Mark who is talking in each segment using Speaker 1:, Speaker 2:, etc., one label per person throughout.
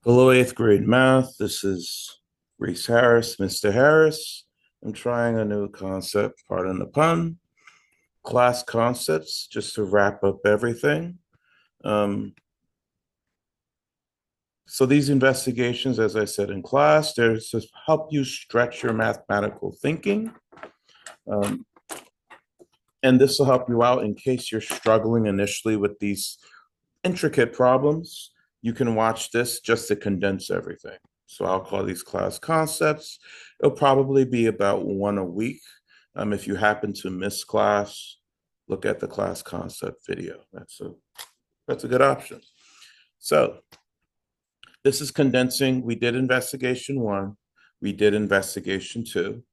Speaker 1: Hello, eighth grade math. This is Reese Harris, Mr. Harris. I'm trying a new concept, pardon the pun, class concepts, just to wrap up everything. Um, so these investigations, as I said in class, they're to help you stretch your mathematical thinking. Um, and this will help you out in case you're struggling initially with these intricate problems. You can watch this just to condense everything. So I'll call these class concepts. It'll probably be about one a week. If you happen to miss class, look at the class concept video. That's a good option. So this is condensing. We did investigation one. We did investigation two.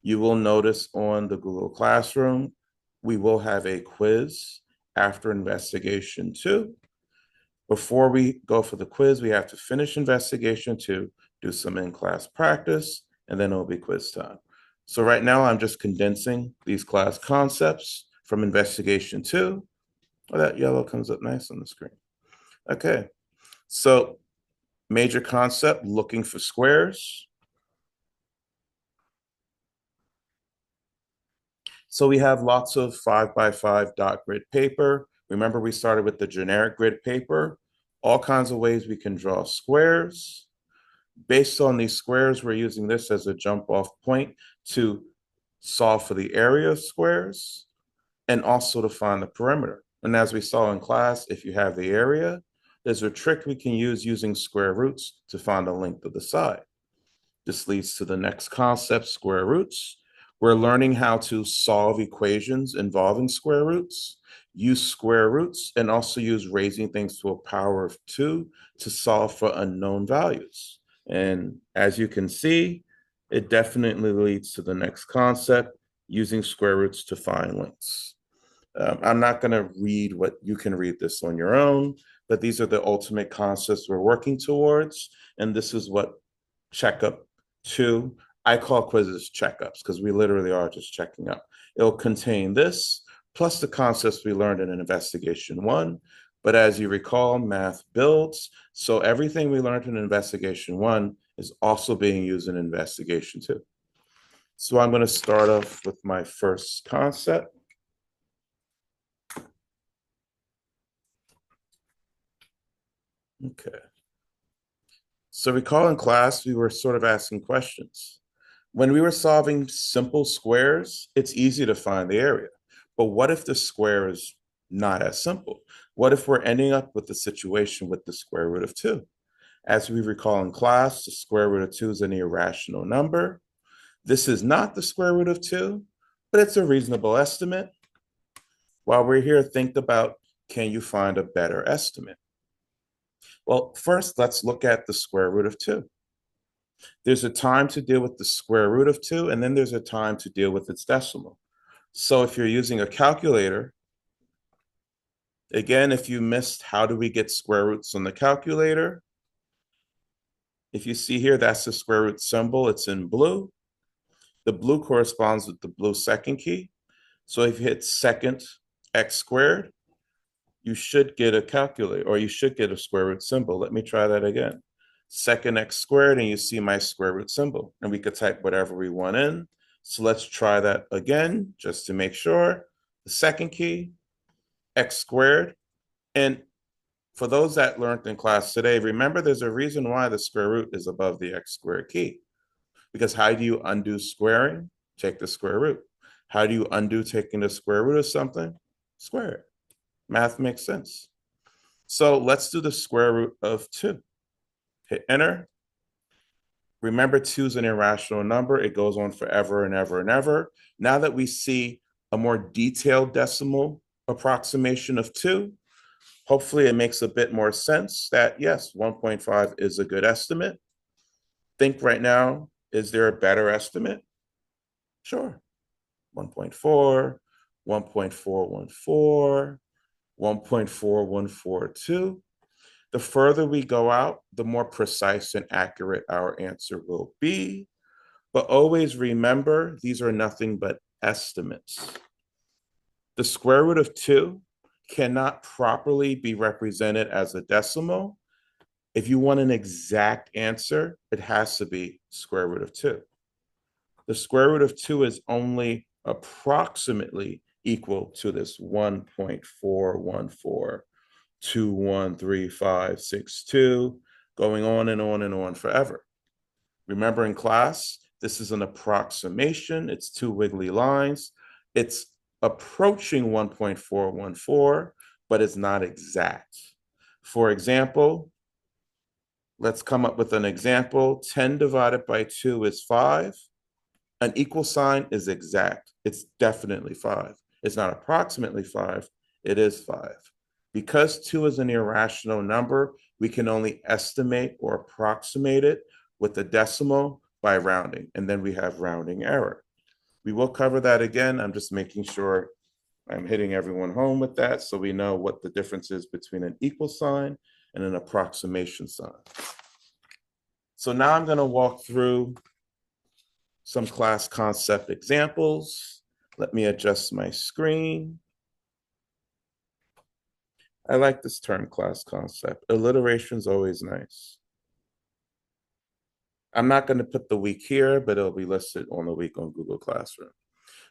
Speaker 1: You will notice on the Google Classroom, we will have a quiz after investigation two. Before we go for the quiz, we have to finish investigation two, do some in-class practice, and then it'll be quiz time. So right now, I'm just condensing these class concepts from investigation two. Oh, that yellow comes up nice on the screen. Okay, so major concept, looking for squares. So we have lots of 5x5 dot grid paper. Remember, we started with the generic grid paper. All kinds of ways we can draw squares. Based on these squares, we're using this as a jump off point to solve for the area of squares and also to find the perimeter. And as we saw in class, if you have the area, there's a trick we can use using square roots to find the length of the side. This leads to the next concept, square roots. We're learning how to solve equations involving square roots, use square roots, and also use raising things to a power of two to solve for unknown values. And as you can see, it definitely leads to the next concept, using square roots to find lengths. I'm not going to read what you can read this on your own, but these are the ultimate concepts we're working towards. And this is what checkup two, I call quizzes checkups because we literally are just checking up. It'll contain this plus the concepts we learned in investigation one. But as you recall, math builds. So everything we learned in investigation one is also being used in investigation two. So I'm going to start off with my first concept. Okay. So recall in class, we were sort of asking questions. When we were solving simple squares, it's easy to find the area. But what if the square is not as simple? What if we're ending up with the situation with the square root of two? As we recall in class, the square root of two is an irrational number. This is not the square root of two, but it's a reasonable estimate. While we're here, think about, can you find a better estimate? Well, first, let's look at the square root of two. There's a time to deal with the square root of two, and then there's a time to deal with its decimal. So if you're using a calculator, again, if you missed how do we get square roots on the calculator, if you see here, that's the square root symbol. It's in blue. The blue corresponds with the blue second key. So if you hit second x squared, you should get a calculator, or you should get a square root symbol. Let me try that again. Second x squared, and you see my square root symbol. And we could type whatever we want in. So let's try that again, just to make sure. The second key, x squared. And for those that learned in class today, remember there's a reason why the square root is above the x squared key. Because how do you undo squaring? Take the square root. How do you undo taking the square root of something? Square it. Math makes sense. So let's do the square root of two. Hit enter. Remember, two is an irrational number. It goes on forever and ever and ever. Now that we see a more detailed decimal approximation of two, hopefully it makes a bit more sense that yes, 1.5 is a good estimate. Think right now, is there a better estimate? Sure. 1.4, 1.414, 1.4142. The further we go out, the more precise and accurate our answer will be. But always remember, these are nothing but estimates. The square root of two cannot properly be represented as a decimal If you want an exact answer, it has to be square root of 2. The square root of 2 is only approximately equal to this 1.414213562, going on and on and on forever. Remember in class, this is an approximation. It's two wiggly lines. It's approaching 1.414, but it's not exact. For example, let's come up with an example. 10 divided by 2 is 5. An equal sign is exact. It's definitely 5. It's not approximately 5. It is 5. Because 2 is an irrational number, we can only estimate or approximate it with the decimal by rounding, and then we have rounding error. We will cover that again. I'm just making sure I'm hitting everyone home with that so we know what the difference is between an equal sign and an approximation sign. So now I'm going to walk through some class concept examples. Let me adjust my screen. I like this term, class concept. Alliteration is always nice. I'm not going to put the week here, but it'll be listed on the week on Google Classroom.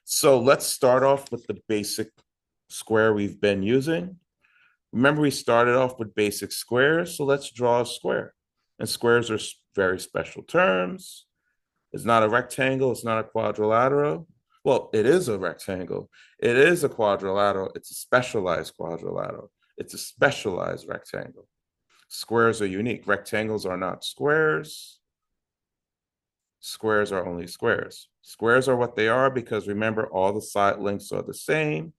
Speaker 1: So let's start off with the basic square we've been using. Remember, we started off with basic squares, so let's draw a square. And squares are very special terms. It's not a rectangle, it's not a quadrilateral. Well, it is a rectangle. It is a quadrilateral. It's a specialized quadrilateral. It's a specialized rectangle. Squares are unique. Rectangles are not squares. Squares are only squares. Squares are what they are because remember, all the side lengths are the same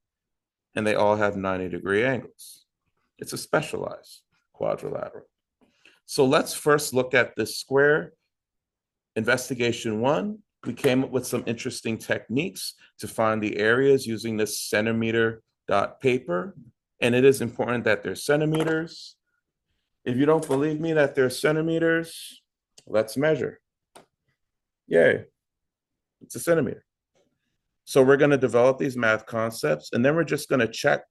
Speaker 1: and they all have 90-degree angles. It's a specialized quadrilateral. So let's first look at this square. Investigation 1, we came up with some interesting techniques to find the areas using this centimeter dot paper. And it is important that they're centimeters. If you don't believe me that they're centimeters, let's measure. Yay, it's a centimeter. So we're going to develop these math concepts, and then we're just going to check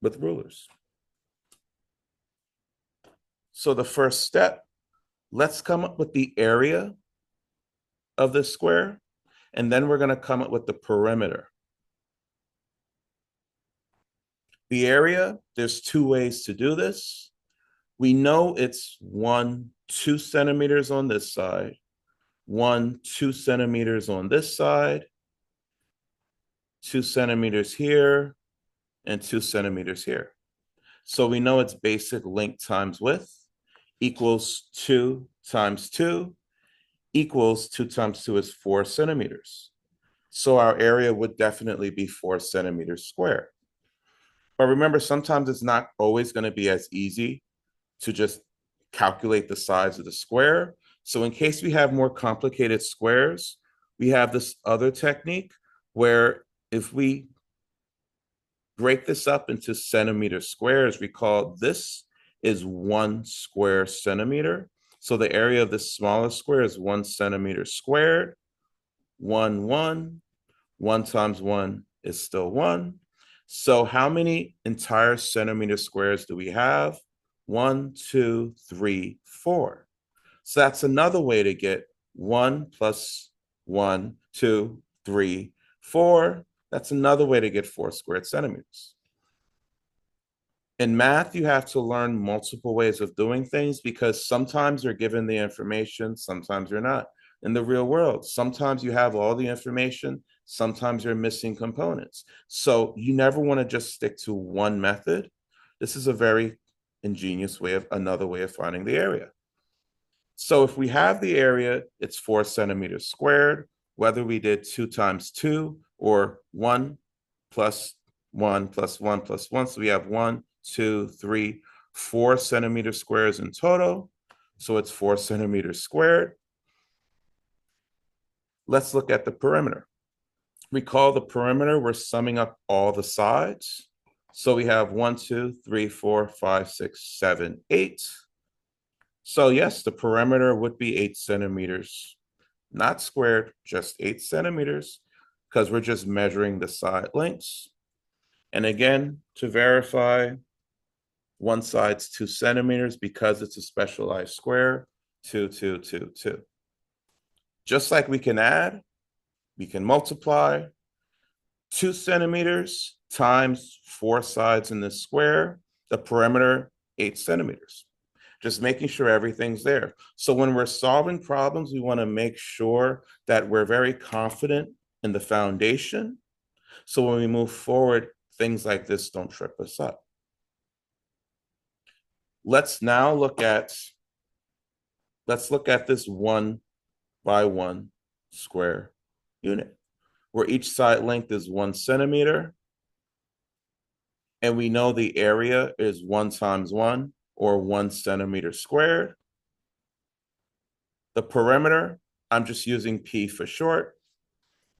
Speaker 1: with rulers. So the first step, let's come up with the area of this square, and then we're going to come up with the perimeter. The area, there's two ways to do this. We know it's 2 centimeters on this side, 2 centimeters on this side, 2 centimeters here, and 2 centimeters here. So we know it's basic length times width equals 2 times 2 equals 2 times 2 is 4 centimeters. So our area would definitely be 4 centimeters squared. But remember, sometimes it's not always going to be as easy to just calculate the size of the square. So in case we have more complicated squares, we have this other technique where if we break this up into centimeter squares, recall this is 1 square centimeter. So the area of this smallest square is 1 centimeter squared. 1 times 1 is still 1. So how many entire centimeter squares do we have? 1, 2, 3, 4. So that's another way to get 1 plus 1, 2, 3, 4. That's another way to get 4 squared centimeters. In math, you have to learn multiple ways of doing things because sometimes you're given the information, sometimes you're not. In the real world, sometimes you have all the information, sometimes you're missing components. So you never want to just stick to one method. This is a very ingenious way of another way of finding the area. So if we have the area, it's 4 centimeters squared, whether we did 2 times 2 or 1 plus 1 plus 1 plus 1. So we have 1, 2, 3, 4 centimeter squares in total. So it's 4 centimeters squared. Let's look at the perimeter. Recall the perimeter, we're summing up all the sides. So we have 1, 2, 3, 4, 5, 6, 7, 8. So yes, the perimeter would be 8 centimeters, not squared, just 8 centimeters, because we're just measuring the side lengths. And again, to verify, One side's 2 centimeters because it's a specialized square, 2, 2, 2, 2. Just like we can add, we can multiply 2 centimeters times 4 sides in this square, the perimeter, 8 centimeters. Just making sure everything's there. So when we're solving problems, we want to make sure that we're very confident in the foundation. So when we move forward, things like this don't trip us up. Let's look at this 1 by 1 square unit, where each side length is 1 centimeter. And we know the area is 1 times 1, or 1 centimeter squared. The perimeter, I'm just using P for short.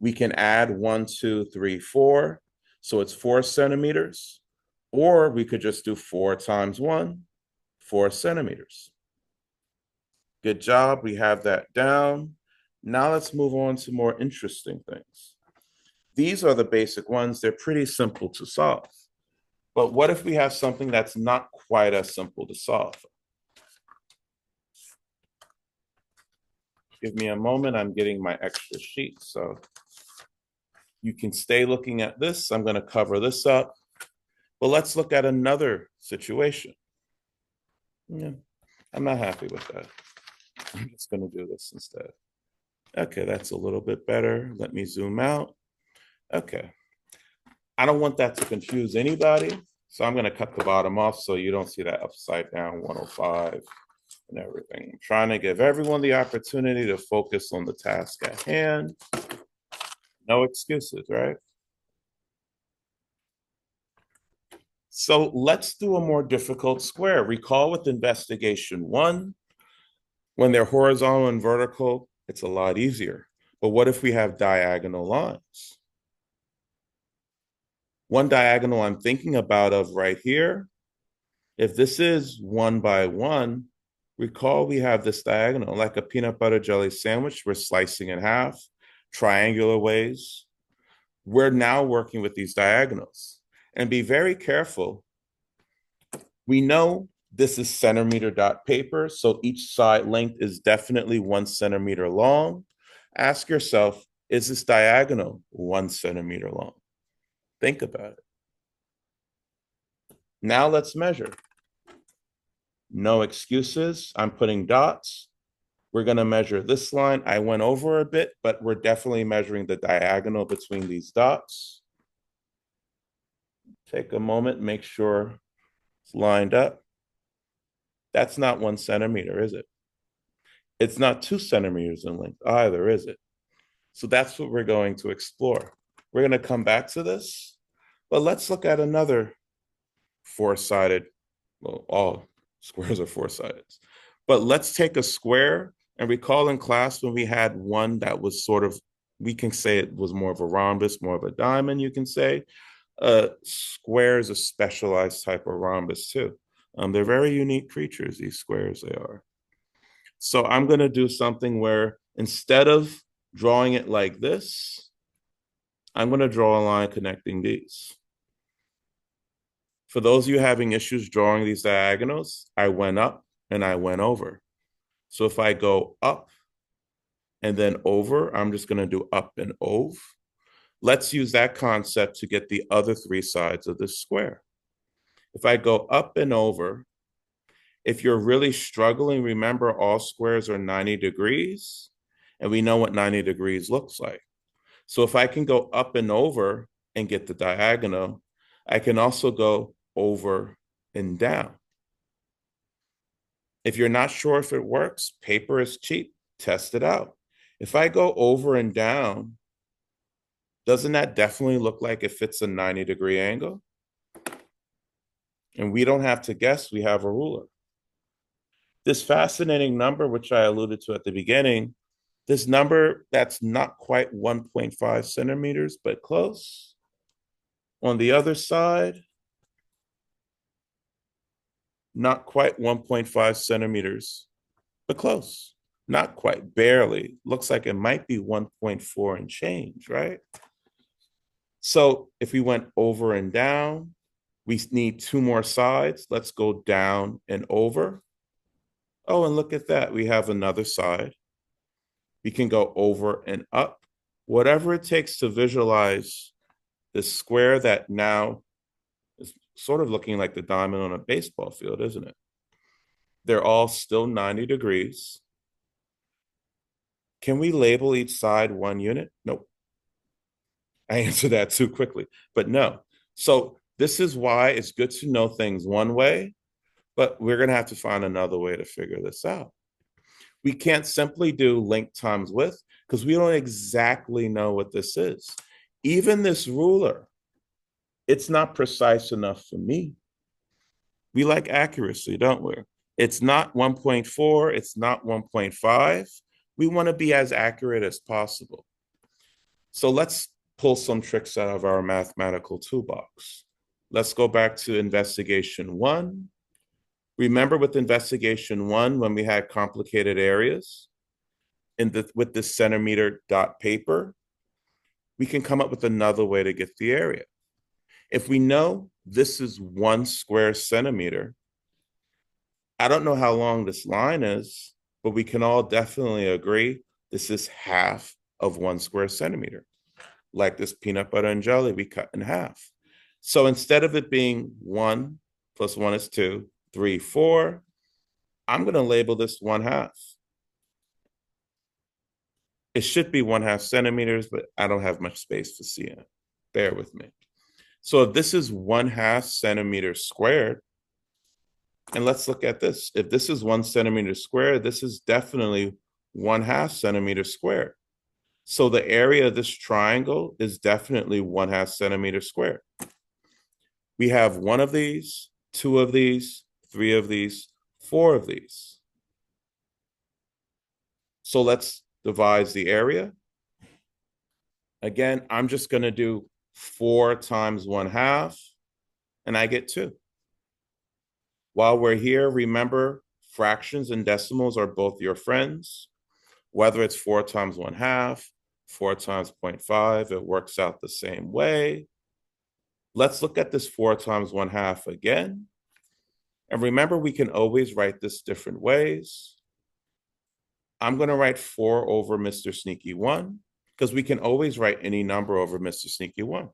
Speaker 1: We can add 1, 2, 3, 4. So it's 4 centimeters. Or we could just do 4 times 1, 4 centimeters. Good job. We have that down. Now let's move on to more interesting things. These are the basic ones. They're pretty simple to solve. But what if we have something that's not quite as simple to solve? Give me a moment. I'm getting my extra sheet. So you can stay looking at this. I'm going to cover this up. But let's look at another situation. Yeah, I'm not happy with that. I'm just going to do this instead. Okay, that's a little bit better. Let me zoom out. Okay. I don't want that to confuse anybody. So I'm going to cut the bottom off so you don't see that upside down 105 and everything. I'm trying to give everyone the opportunity to focus on the task at hand. No excuses, right? So let's do a more difficult square. Recall with investigation 1, when they're horizontal and vertical, it's a lot easier. But what if we have diagonal lines? One diagonal I'm thinking about of right here, if this is 1 by 1, recall we have this diagonal, like a peanut butter jelly sandwich, we're slicing in half, triangular ways. We're now working with these diagonals. And be very careful. We know this is centimeter dot paper, so each side length is definitely 1 centimeter long. Ask yourself, is this diagonal 1 centimeter long? Think about it. Now let's measure. No excuses. I'm putting dots. We're going to measure this line. I went over a bit, but we're definitely measuring the diagonal between these dots. Take a moment, make sure it's lined up. That's not 1 centimeter, is it? It's not 2 centimeters in length either, is it? So that's what we're going to explore. We're going to come back to this, but let's look at another 4-sided, well, all squares are 4-sided. But let's take a square, and recall in class when we had one that was sort of, we can say it was more of a rhombus, more of a diamond, you can say. Square is a specialized type of rhombus too. They're very unique creatures, these squares, they are. So I'm going to do something where instead of drawing it like this, I'm going to draw a line connecting these. For those of you having issues drawing these diagonals, I went up and I went over. So if I go up and then over, I'm just going to do up and over. Let's use that concept to get the other 3 sides of this square. If I go up and over, if you're really struggling, remember all squares are 90 degrees, and we know what 90 degrees looks like. So if I can go up and over and get the diagonal, I can also go over and down. If you're not sure if it works, paper is cheap, test it out. If I go over and down, doesn't that definitely look like it fits a 90-degree angle? And we don't have to guess, we have a ruler. This fascinating number, which I alluded to at the beginning, this number that's not quite 1.5 centimeters, but close. On the other side, not quite 1.5 centimeters, but close. Not quite, barely. Looks like it might be 1.4 and change, right? So if we went over and down, We need two more sides. Let's go down and over. Oh, and look at that. We have another side. We can go over and up. Whatever it takes to visualize this square that now is sort of looking like the diamond on a baseball field, isn't it? They're all still 90 degrees. Can we label each side one unit? Nope. I answered that too quickly, but no. So this is why it's good to know things one way, but we're going to have to find another way to figure this out. We can't simply do length times width because we don't exactly know what this is. Even this ruler, it's not precise enough for me. We like accuracy, don't we? It's not 1.4, it's not 1.5. We want to be as accurate as possible. So let's pull some tricks out of our mathematical toolbox. Let's go back to investigation one. Remember with investigation one, when we had complicated areas with this centimeter dot paper, we can come up with another way to get the area. If we know this is 1 square centimeter, I don't know how long this line is, but we can all definitely agree this is half of 1 square centimeter. Like this peanut butter and jelly, we cut in half. So instead of it being 1 plus 1 is 2, 3, 4, I'm going to label this 1/2. It should be 1/2 centimeters, but I don't have much space to see it. Bear with me. So if this is 1/2 centimeter squared, and let's look at this. If this is 1 centimeter squared, this is definitely 1/2 centimeter squared. So the area of this triangle is definitely 1/2 centimeter squared. We have one of these, two of these, three of these, four of these. So let's divide the area. Again, I'm just going to do 4 times 1/2, and I get 2. While we're here, remember, fractions and decimals are both your friends. Whether it's 4 times 1/2, 4 times 0.5, it works out the same way. Let's look at this 4 times 1/2 again. And remember, we can always write this different ways. I'm going to write 4 over Mr. Sneaky 1 because we can always write any number over Mr. Sneaky 1.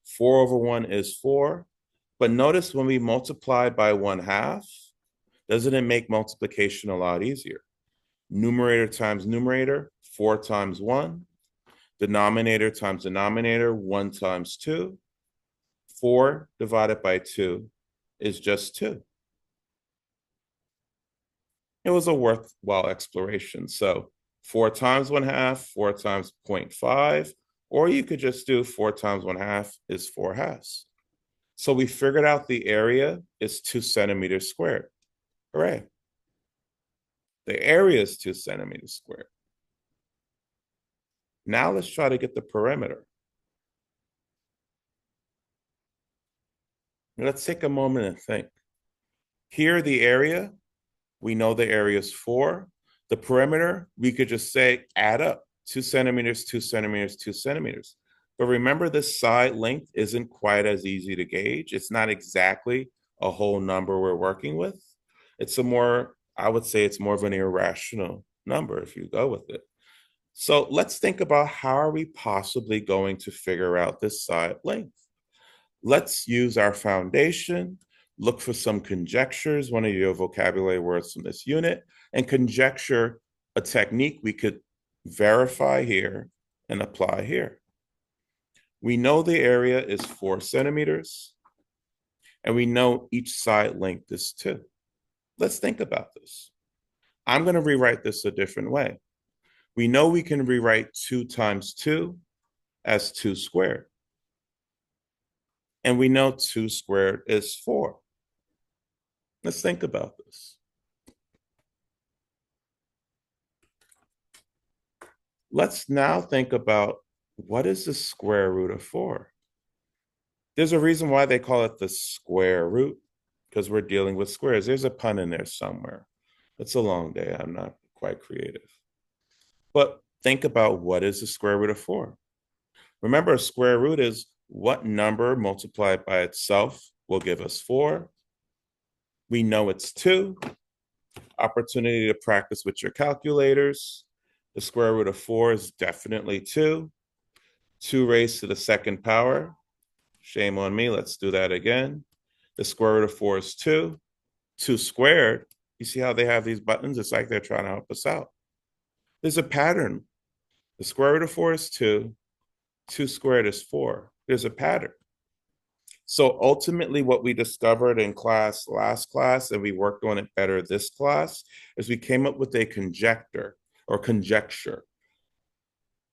Speaker 1: 4 over 1 is 4. But notice when we multiply by 1/2, doesn't it make multiplication a lot easier? Numerator times numerator, 4 times 1. Denominator times denominator, 1 times 2. 4 divided by 2 is just 2. It was a worthwhile exploration. So 4 times 1/2, 4 times 0.5, or you could just do 4 times 1/2 is 4/2. So we figured out the area is 2 centimeters squared. Hooray. The area is 2 centimeters squared. Now let's try to get the perimeter. Let's take a moment and think. Here, the area, we know the area is 4. The perimeter, we could just say add up 2 centimeters, 2 centimeters, 2 centimeters. But remember, this side length isn't quite as easy to gauge. It's not exactly a whole number we're working with. It's I would say it's more of an irrational number if you go with it. So let's think about how are we possibly going to figure out this side length? Let's use our foundation, look for some conjectures, one of your vocabulary words from this unit, and conjecture a technique we could verify here and apply here. We know the area is 4 centimeters, and we know each side length is 2. Let's think about this. I'm going to rewrite this a different way. We know we can rewrite 2 times 2 as 2 squared. And we know 2 squared is 4. Let's think about this. Let's now think about what is the square root of 4? There's a reason why they call it the square root, because we're dealing with squares. There's a pun in there somewhere. It's a long day. I'm not quite creative. But think about what is the square root of 4? Remember, a square root is what number multiplied by itself will give us 4. We know it's 2. Opportunity to practice with your calculators. The square root of 4 is definitely 2. 2 raised to the second power. Shame on me. Let's do that again. The square root of 4 is 2. 2 squared. You see how they have these buttons? It's like they're trying to help us out. There's a pattern. The square root of 4 is 2. 2 squared is 4. There's a pattern. So ultimately, what we discovered in last class, and we worked on it better this class, is we came up with a conjecture or conjecture.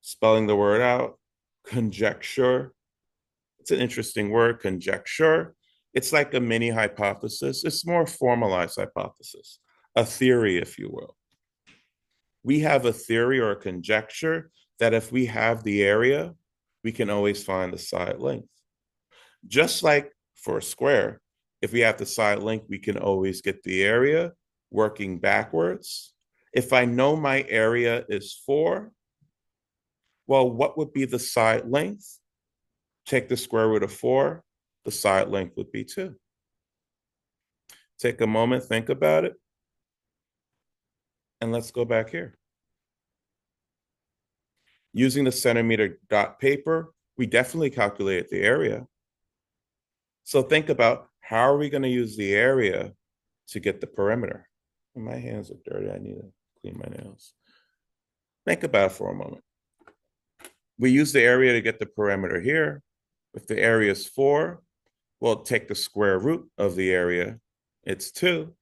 Speaker 1: Spelling the word out, conjecture. It's an interesting word, conjecture. It's like a mini hypothesis. It's more formalized hypothesis, a theory, if you will. We have a theory or a conjecture that if we have the area, we can always find the side length. Just like for a square, if we have the side length, we can always get the area working backwards. If I know my area is 4, well, what would be the side length? Take the square root of 4, the side length would be 2. Take a moment, think about it. And let's go back here. Using the centimeter dot paper, we definitely calculated the area. So think about, how are we going to use the area to get the perimeter? My hands are dirty. I need to clean my nails. Think about it for a moment. We use the area to get the perimeter here. If the area is 4, we'll take the square root of the area. It's 2.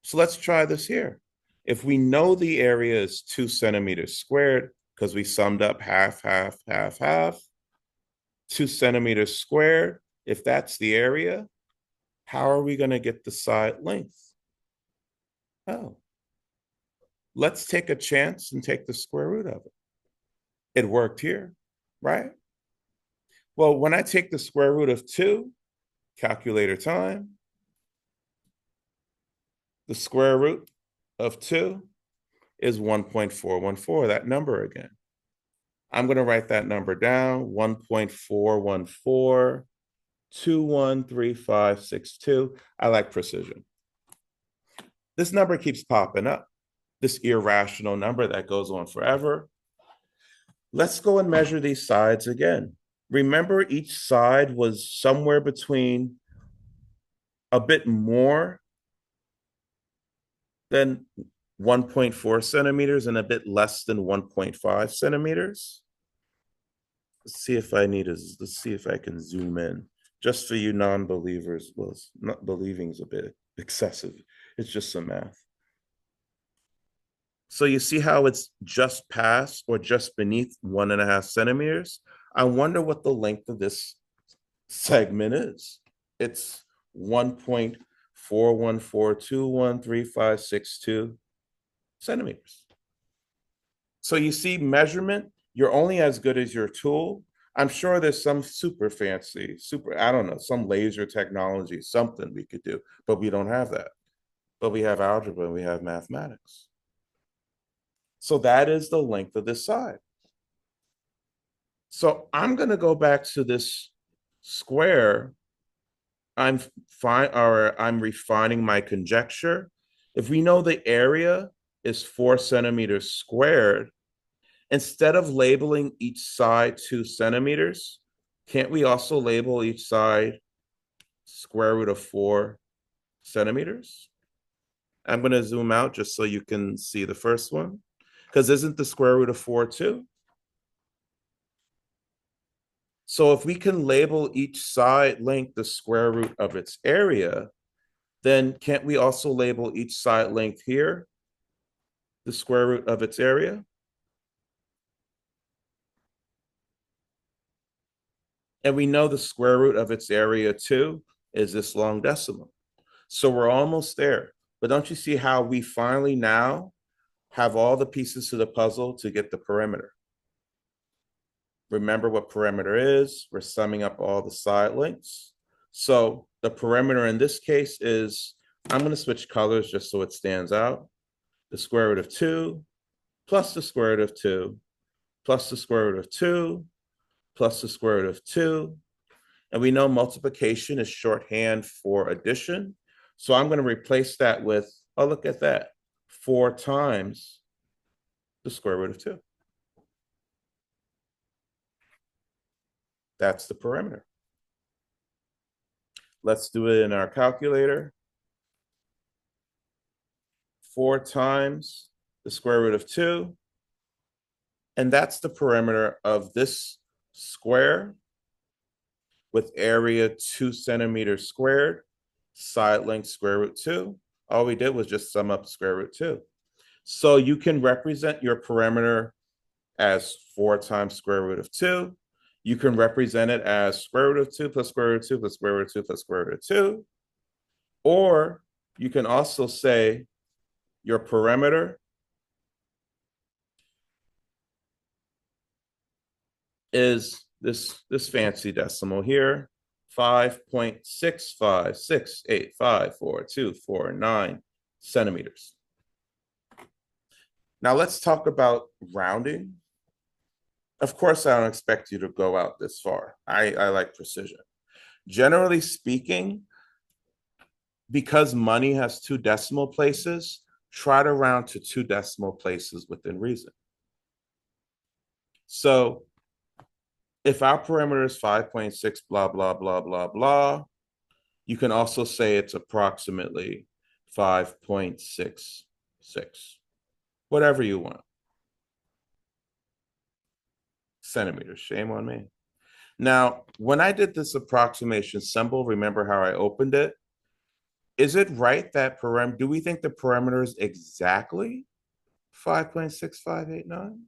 Speaker 1: So let's try this here. If we know the area is 2 centimeters squared, because we summed up half, half, half, half, 2 centimeters squared, if that's the area, how are we going to get the side length? Oh, let's take a chance and take the square root of it. It worked here, right? Well, when I take the square root of 2, calculator time, the square root of 2 is 1.414, that number again. I'm going to write that number down, 1.414213562. I like precision. This number keeps popping up, this irrational number that goes on forever. Let's go and measure these sides again. Remember, each side was somewhere between a bit more than 1.4 centimeters and a bit less than 1.5 centimeters. Let's see if I can zoom in. Just for you non-believers, well, not believing is a bit excessive. It's just some math. So you see how it's just past or just beneath 1.5 centimeters? I wonder what the length of this segment is. It's 1.414213562 centimeters. So you see, measurement, you're only as good as your tool. I'm sure there's some super fancy, I don't know, some laser technology, something we could do, but we don't have that. But we have algebra and we have mathematics. So that is the length of this side. So I'm going to go back to this square. I'm refining my conjecture. If we know the area is 4 centimeters squared, instead of labeling each side 2 centimeters, can't we also label each side square root of 4 centimeters? I'm going to zoom out just so you can see the first one, because isn't the square root of 4 2? So if we can label each side length the square root of its area, then can't we also label each side length here the square root of its area? And we know the square root of its area too is this long decimal. So we're almost there. But don't you see how we finally now have all the pieces to the puzzle to get the perimeter? Remember what perimeter is. We're summing up all the side lengths. So the perimeter in this case is, I'm going to switch colors just so it stands out. The square root of 2 plus the square root of 2 plus the square root of 2 plus the square root of 2. And we know multiplication is shorthand for addition. So I'm going to replace that with, oh, look at that, 4 times the square root of 2. That's the perimeter. Let's do it in our calculator. 4 times the square root of 2. And that's the perimeter of this square with area 2 centimeters squared, side length square root 2. All we did was just sum up square root 2. So you can represent your perimeter as 4 times square root of 2. You can represent it as square root of 2 plus square root of 2 plus square root of 2 plus square root of 2. Or you can also say your perimeter is this fancy decimal here, 5.656854249 centimeters. Now let's talk about rounding. Of course, I don't expect you to go out this far. I like precision. Generally speaking, because money has 2 decimal places, try to round to 2 decimal places within reason. So if our perimeter is 5.6 blah, blah, blah, blah, blah, you can also say it's approximately 5.66, whatever you want. Centimeters, shame on me. Now, when I did this approximation symbol, remember how I opened it? Is it right that do we think the perimeter is exactly 5.6589?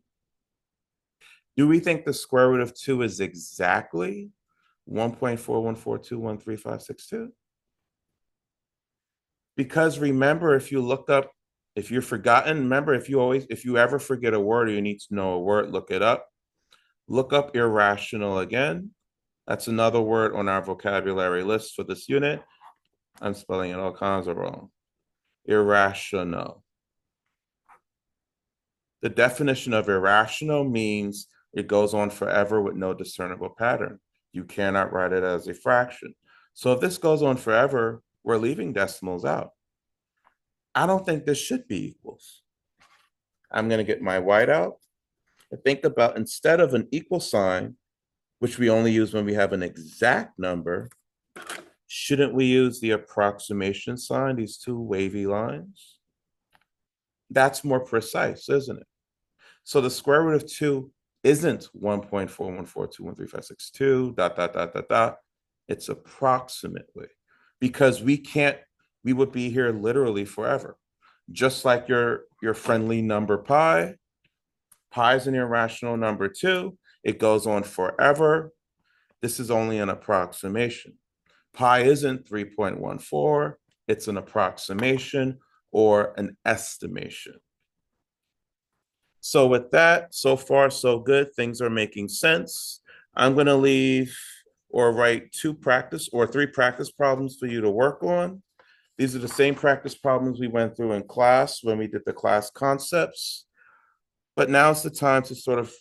Speaker 1: Do we think the square root of 2 is exactly 1.414213562? Because remember, if you've forgotten, remember, if you ever forget a word or you need to know a word, look it up. Look up irrational again. That's another word on our vocabulary list for this unit. I'm spelling it all kinds of wrong. Irrational. The definition of irrational means it goes on forever with no discernible pattern. You cannot write it as a fraction. So if this goes on forever, we're leaving decimals out. I don't think this should be equals. I'm going to get my white out and think about, instead of an equal sign, which we only use when we have an exact number, shouldn't we use the approximation sign, these 2 wavy lines? That's more precise, isn't it? So the square root of 2 isn't 1.414213562, dot, dot, dot, dot, dot. It's approximately, because we would be here literally forever. Just like your friendly number pi. Pi is an irrational number too. It goes on forever. This is only an approximation. Pi isn't 3.14. It's an approximation or an estimation. So with that, so far, so good. Things are making sense. I'm going to leave or write 3 practice problems for you to work on. These are the same practice problems we went through in class when we did the class concepts. But now's the time to sort of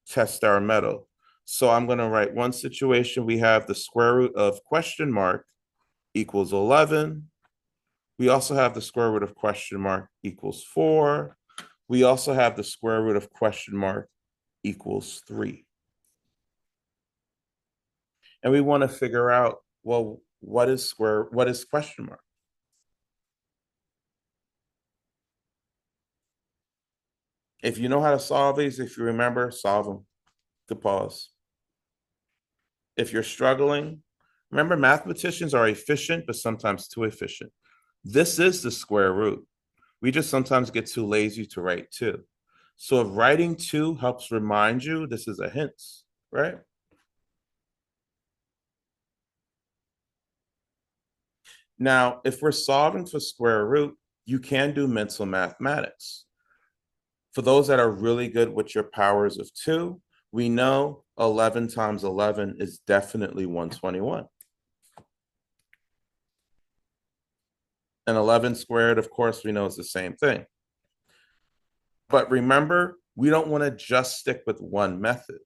Speaker 1: test our mettle. So I'm going to write one situation. We have the square root of question mark equals 11. We also have the square root of question mark equals 4. We also have the square root of question mark equals 3. And we want to figure out, well, what is question mark? If you know how to solve these, if you remember, solve them. To pause. If you're struggling, remember, mathematicians are efficient, but sometimes too efficient. This is the square root. We just sometimes get too lazy to write 2. So if writing 2 helps remind you, this is a hint, right? Now, if we're solving for square root, you can do mental mathematics. For those that are really good with your powers of 2, we know 11 times 11 is definitely 121. And 11 squared, of course, we know is the same thing. But remember, we don't want to just stick with one method.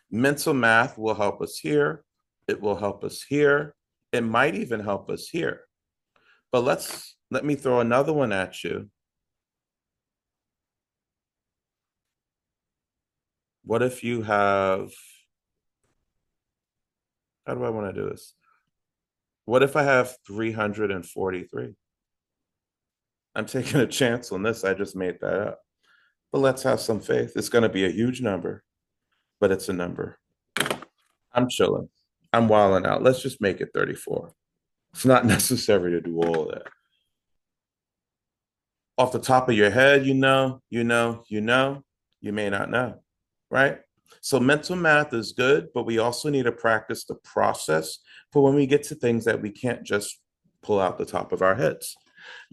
Speaker 1: Mental math will help us here. It will help us here. It might even help us here. But let me throw another one at you. What if you have, how do I want to do this? What if I have 343? I'm taking a chance on this. I just made that up. But let's have some faith. It's going to be a huge number, but it's a number. I'm chilling. I'm wilding out. Let's just make it 34. It's not necessary to do all of that. Off the top of your head, you may not know, right? So mental math is good, but we also need to practice the process for when we get to things that we can't just pull out the top of our heads.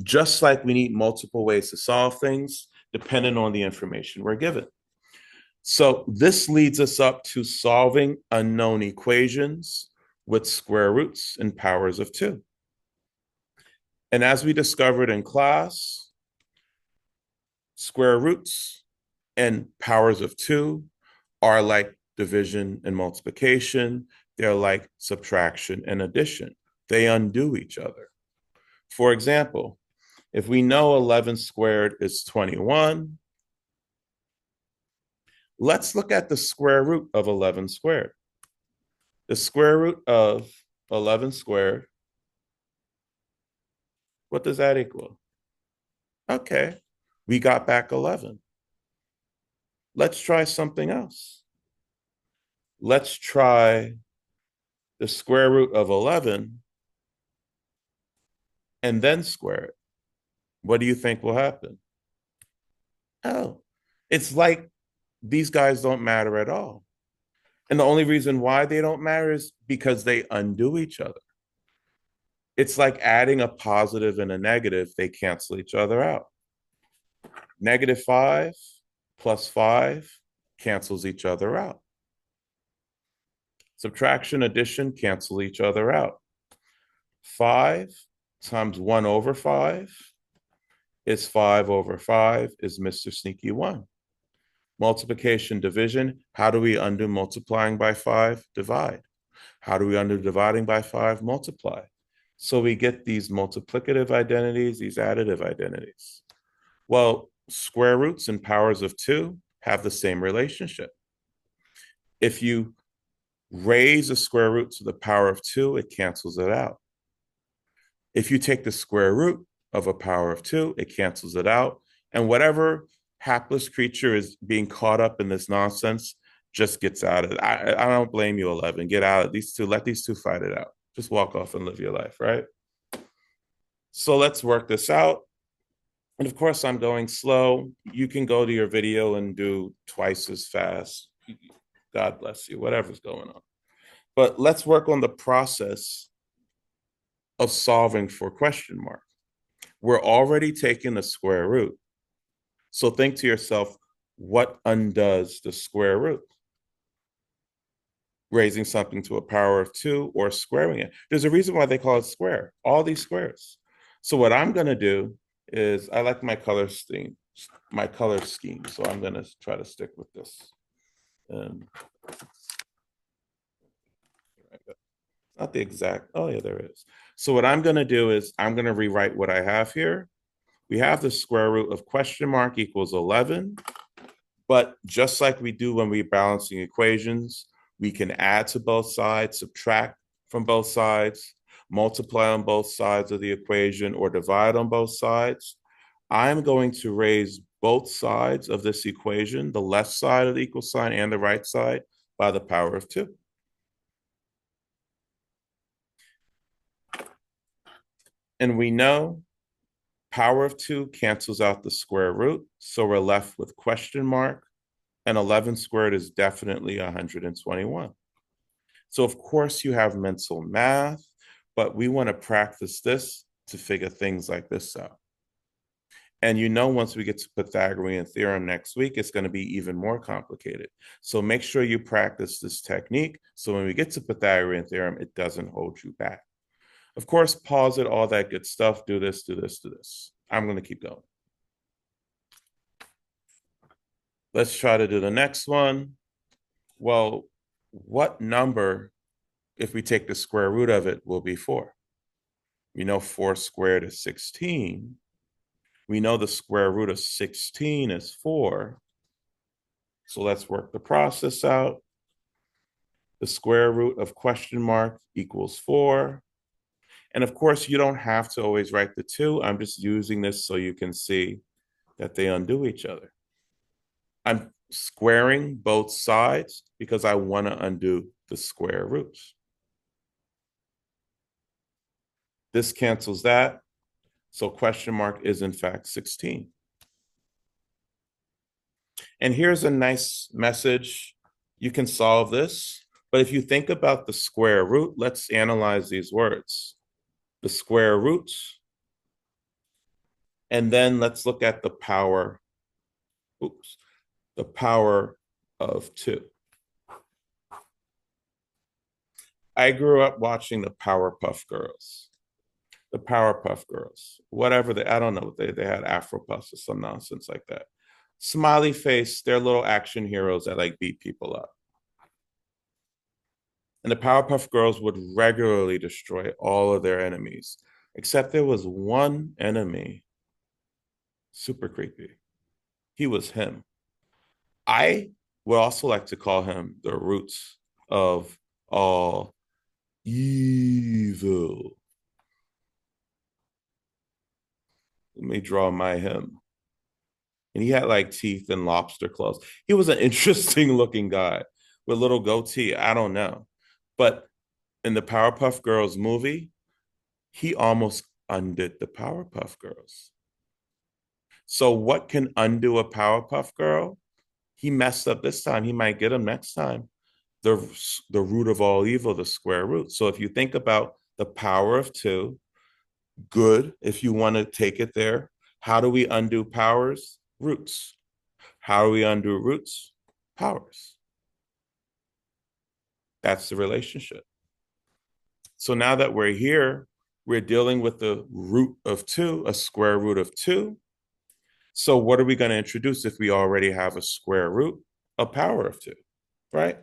Speaker 1: Just like we need multiple ways to solve things, depending on the information we're given. So this leads us up to solving unknown equations with square roots and powers of two. And as we discovered in class, square roots and powers of two are like division and multiplication. They're like subtraction and addition. They undo each other. For example, if we know 11 squared is 21, let's look at the square root of 11 squared. The square root of 11 squared, what does that equal? Okay, we got back 11. Let's try something else. Let's try the square root of 11 and then square it. What do you think will happen? Oh, it's like these guys don't matter at all. And the only reason why they don't matter is because they undo each other. It's like adding a positive and a negative, they cancel each other out. -5 plus 5 cancels each other out. Subtraction, addition cancel each other out. 5 times 1 over 5 is 5 over 5 is Mr. Sneaky 1. Multiplication, division. How do we undo multiplying by 5? Divide. How do we undo dividing by 5? Multiply. So we get these multiplicative identities, these additive identities. Well, square roots and powers of two have the same relationship. If you raise a square root to the power of two, it cancels it out. If you take the square root of a power of two, it cancels it out. And whatever hapless creature is being caught up in this nonsense just gets out of it. I don't blame you, 11. Get out of these two. Let these two fight it out. Just walk off and live your life, right? So let's work this out. And of course, I'm going slow. You can go to your video and do twice as fast. God bless you, whatever's going on. But let's work on the process of solving for question mark. We're already taking the square root. So think to yourself, what undoes the square root? Raising something to a power of two or squaring it. There's a reason why they call it square, all these squares. So what I'm going to do is I like my color scheme. So I'm going to try to stick with this. Not the exact, oh yeah, there is. So what I'm going to do is I'm going to rewrite what I have here. We have the square root of question mark equals 11. But just like we do when we're balancing equations, we can add to both sides, subtract from both sides, multiply on both sides of the equation, or divide on both sides. I'm going to raise both sides of this equation, the left side of the equal sign and the right side, by the power of 2. And we know power of 2 cancels out the square root, so we're left with question mark, and 11 squared is definitely 121. So of course you have mental math, but we want to practice this to figure things like this out. And you know, once we get to Pythagorean theorem next week, it's going to be even more complicated. So make sure you practice this technique so when we get to Pythagorean theorem, it doesn't hold you back. Of course, pause it, all that good stuff. Do this, do this, do this. I'm going to keep going. Let's try to do the next one. Well, what number if we take the square root of it, will be 4. We know 4 squared is 16. We know the square root of 16 is 4. So let's work the process out. The square root of question mark equals 4. And of course, you don't have to always write the 2. I'm just using this so you can see that they undo each other. I'm squaring both sides because I want to undo the square roots. This cancels that. So question mark is in fact 16. And here's a nice message. You can solve this, but if you think about the square root, let's analyze these words. The square roots, and then let's look at the power, the power of 2. I grew up watching the Powerpuff Girls. The Powerpuff Girls, whatever I don't know, they had Afro Puffs or some nonsense like that. Smiley face, they're little action heroes that like beat people up. And the Powerpuff Girls would regularly destroy all of their enemies, except there was one enemy, super creepy. He was him. I would also like to call him the roots of all evil. Let me draw my him. And he had like teeth and lobster claws. He was an interesting looking guy with a little goatee. I don't know. But in the Powerpuff Girls movie, he almost undid the Powerpuff Girls. So what can undo a Powerpuff Girl? He messed up this time. He might get him next time. The root of all evil, the square root. So if you think about the power of 2, good, if you want to take it there. How do we undo powers? Roots. How do we undo roots? Powers. That's the relationship. So now that we're here, we're dealing with the root of 2, a square root of 2. So what are we going to introduce if we already have a square root? A power of 2, right?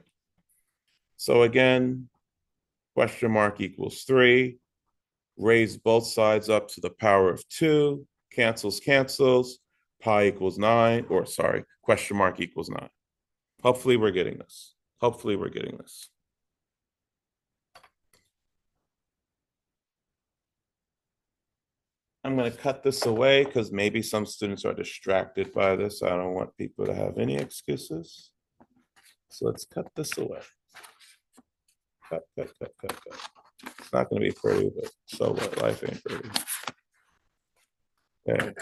Speaker 1: So again, question mark equals 3. Raise both sides up to the power of 2. Cancels, cancels. Pi equals 9, or sorry, question mark equals 9. Hopefully we're getting this. Hopefully we're getting this. I'm going to cut this away because maybe some students are distracted by this. I don't want people to have any excuses. So let's cut this away. Cut, cut, cut, cut, cut. It's not going to be pretty, but so what? Life ain't pretty. Okay.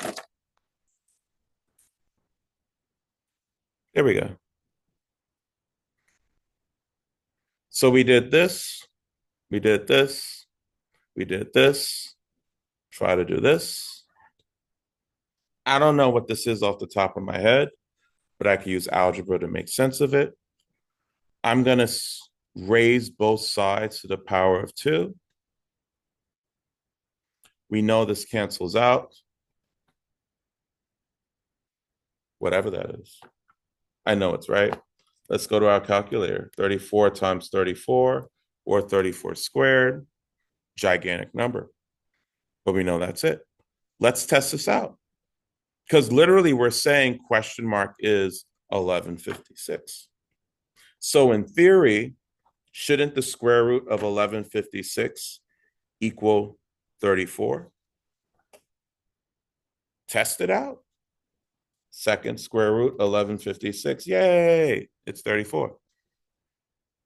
Speaker 1: There we go. So we did this. We did this. We did this. Try to do this. I don't know what this is off the top of my head, but I can use algebra to make sense of it. I'm going to raise both sides to the power of 2. We know this cancels out. Whatever that is. I know it's right. Let's go to our calculator. 34 times 34, or 34 squared. Gigantic number. But we know that's it. Let's test this out. Because literally we're saying question mark is 1156. So in theory, shouldn't the square root of 1156 equal 34? Test it out. Second square root 1156. Yay, it's 34.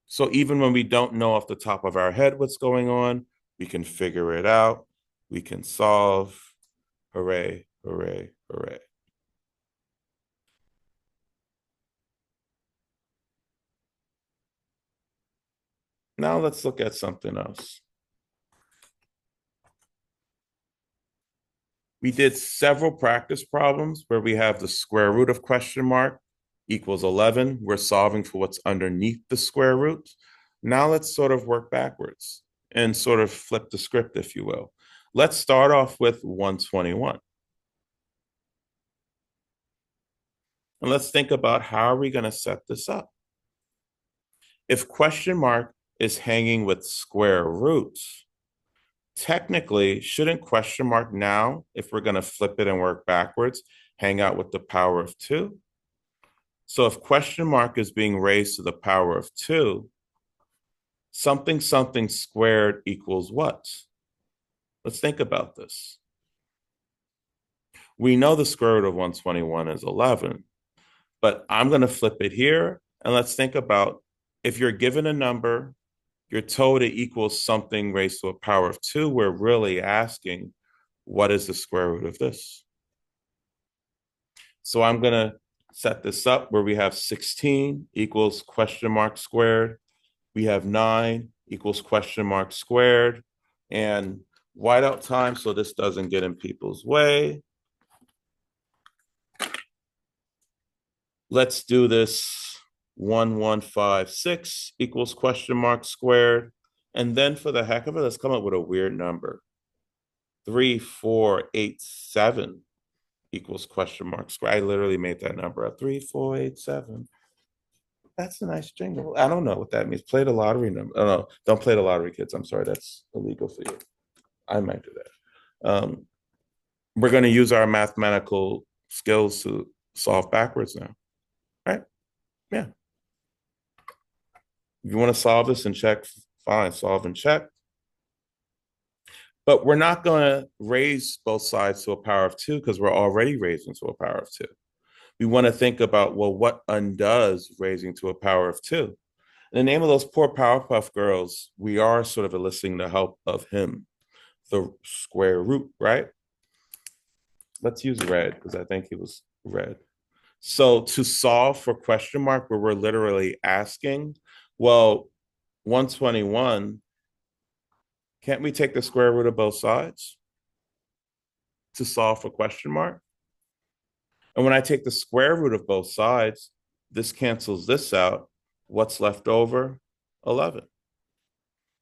Speaker 1: So even when we don't know off the top of our head what's going on, we can figure it out. We can solve. Hooray, hooray, hooray. Now let's look at something else. We did several practice problems where we have the square root of question mark equals 11. We're solving for what's underneath the square root. Now let's sort of work backwards and sort of flip the script, if you will. Let's start off with 121. And let's think about how are we going to set this up? If question mark is hanging with square roots. Technically, shouldn't question mark now, if we're going to flip it and work backwards, hang out with the power of 2? So if question mark is being raised to the power of 2, something something squared equals what? Let's think about this. We know the square root of 121 is 11, but I'm going to flip it here. And let's think about, if you're given a number, you're told it equals something raised to a power of 2, we're really asking, what is the square root of this? So I'm going to set this up where we have 16 equals question mark squared. We have 9 equals question mark squared. And whiteout time, so this doesn't get in people's way. Let's do this. 1156 equals question mark squared. And then for the heck of it, let's come up with a weird number. 3487 equals question mark squared. I literally made that number up. 3487. That's a nice jingle. I don't know what that means. Play the lottery number. Oh, no, don't play the lottery, kids. I'm sorry. That's illegal for you. I might do that. We're going to use our mathematical skills to solve backwards now. Right? Yeah. If you want to solve this and check, fine, solve and check. But we're not going to raise both sides to a power of 2 because we're already raising to a power of 2. We want to think about, well, what undoes raising to a power of 2? In the name of those poor Powerpuff Girls, we are sort of eliciting the help of him, the square root, right? Let's use red because I think it was red. So to solve for question mark, where we're literally asking, well, 121, can't we take the square root of both sides to solve for question mark? And when I take the square root of both sides, this cancels this out. What's left over? 11.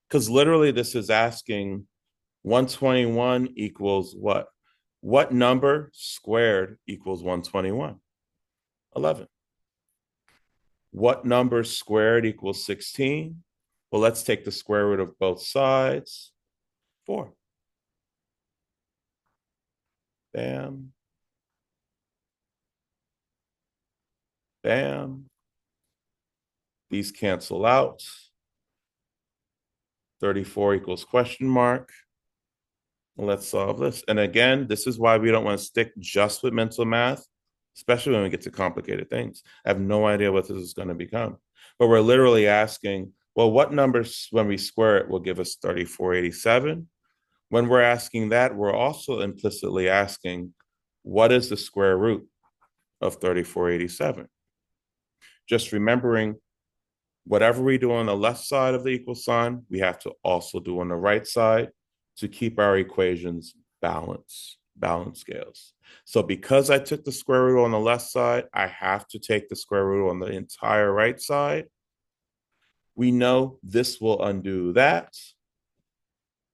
Speaker 1: Because literally this is asking 121 equals what? What number squared equals 121? 11. What number squared equals 16? Well, let's take the square root of both sides. 4. Bam. Bam. These cancel out. 34 equals question mark. Let's solve this. And again, this is why we don't want to stick just with mental math, especially when we get to complicated things. I have no idea what this is going to become. But we're literally asking, well, what numbers, when we square it, will give us 3487? When we're asking that, we're also implicitly asking, what is the square root of 3487? Just remembering, whatever we do on the left side of the equal sign, we have to also do on the right side to keep our equations balanced scales. So because I took the square root on the left side, I have to take the square root on the entire right side. We know this will undo that.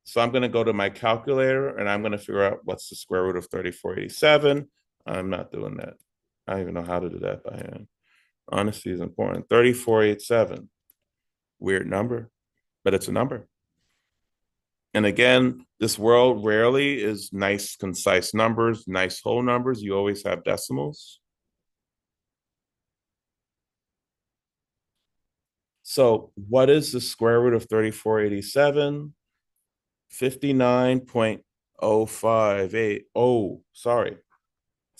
Speaker 1: So I'm going to go to my calculator and I'm going to figure out what's the square root of 3487. I'm not doing that. I don't even know how to do that by hand. Honesty is important. 3487. Weird number, but it's a number. And again, this world rarely is nice, concise numbers, nice whole numbers. You always have decimals. So what is the square root of 3487? 59.058. Oh, sorry.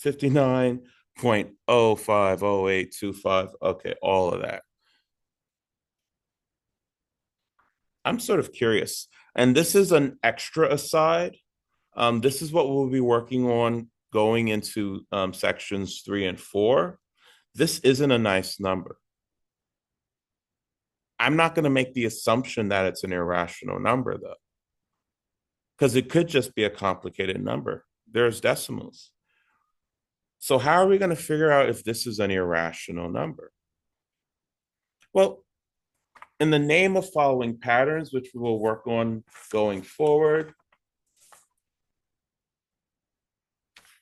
Speaker 1: 59.050825. Okay, all of that. I'm sort of curious. And this is an extra aside. This is what we'll be working on going into sections 3 and 4. This isn't a nice number. I'm not going to make the assumption that it's an irrational number, though, because it could just be a complicated number. There's decimals. So how are we going to figure out if this is an irrational number? Well, in the name of following patterns, which we will work on going forward,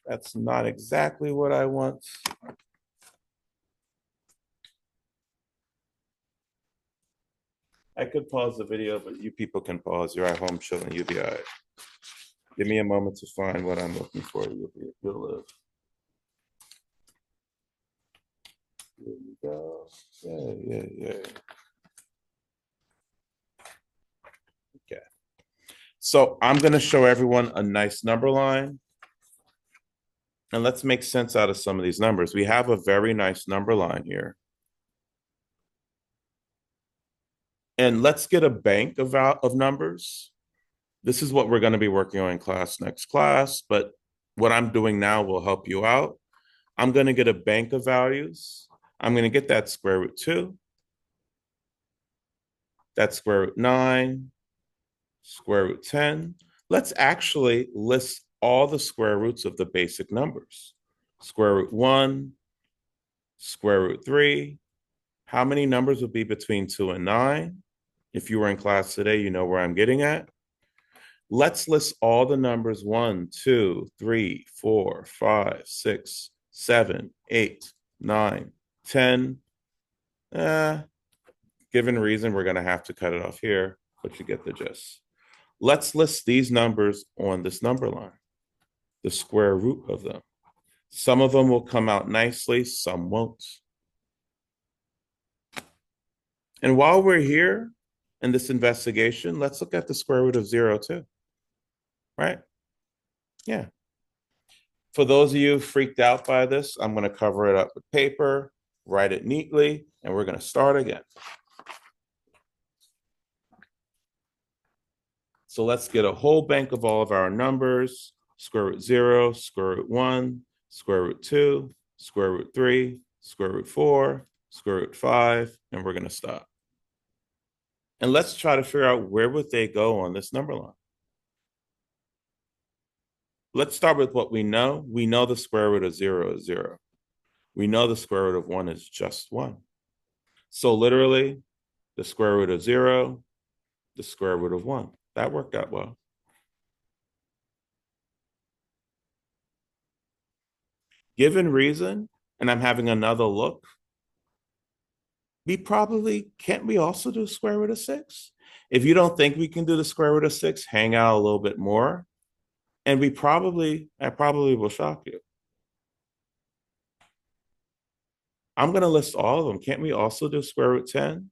Speaker 1: that's not exactly what I want. I could pause the video, but you people can pause. You're at home chilling. You'll be all right. Give me a moment to find what I'm looking for. You'll live. Here we go. Yeah. Okay. So I'm going to show everyone a nice number line. And let's make sense out of some of these numbers. We have a very nice number line here. And let's get a bank of numbers. This is what we're going to be working on in next class, but what I'm doing now will help you out. I'm going to get a bank of values. I'm going to get that square root 2, that square root 9, square root 10. Let's actually list all the square roots of the basic numbers. Square root 1, square root 3. How many numbers would be between 2 and 9? If you were in class today, you know where I'm getting at. Let's list all the numbers 1, 2, 3, 4, 5, 6, 7, 8, 9, 10. Given reason, we're going to have to cut it off here, but you get the gist. Let's list these numbers on this number line, the square root of them. Some of them will come out nicely, some won't. And while we're here in this investigation, let's look at the square root of 0 too. Right? Yeah. For those of you freaked out by this, I'm going to cover it up with paper, write it neatly, and we're going to start again. So let's get a whole bank of all of our numbers: square root 0, square root 1, square root 2, square root 3, square root 4, square root 5, and we're going to stop. And let's try to figure out where would they go on this number line. Let's start with what we know. We know the square root of 0 is 0. We know the square root of 1 is just 1. So literally, the square root of 0, the square root of 1. That worked out well. Given reason, and I'm having another look, can't we also do square root of 6? If you don't think we can do the square root of 6, hang out a little bit more. And I probably will shock you. I'm going to list all of them. Can't we also do square root 10?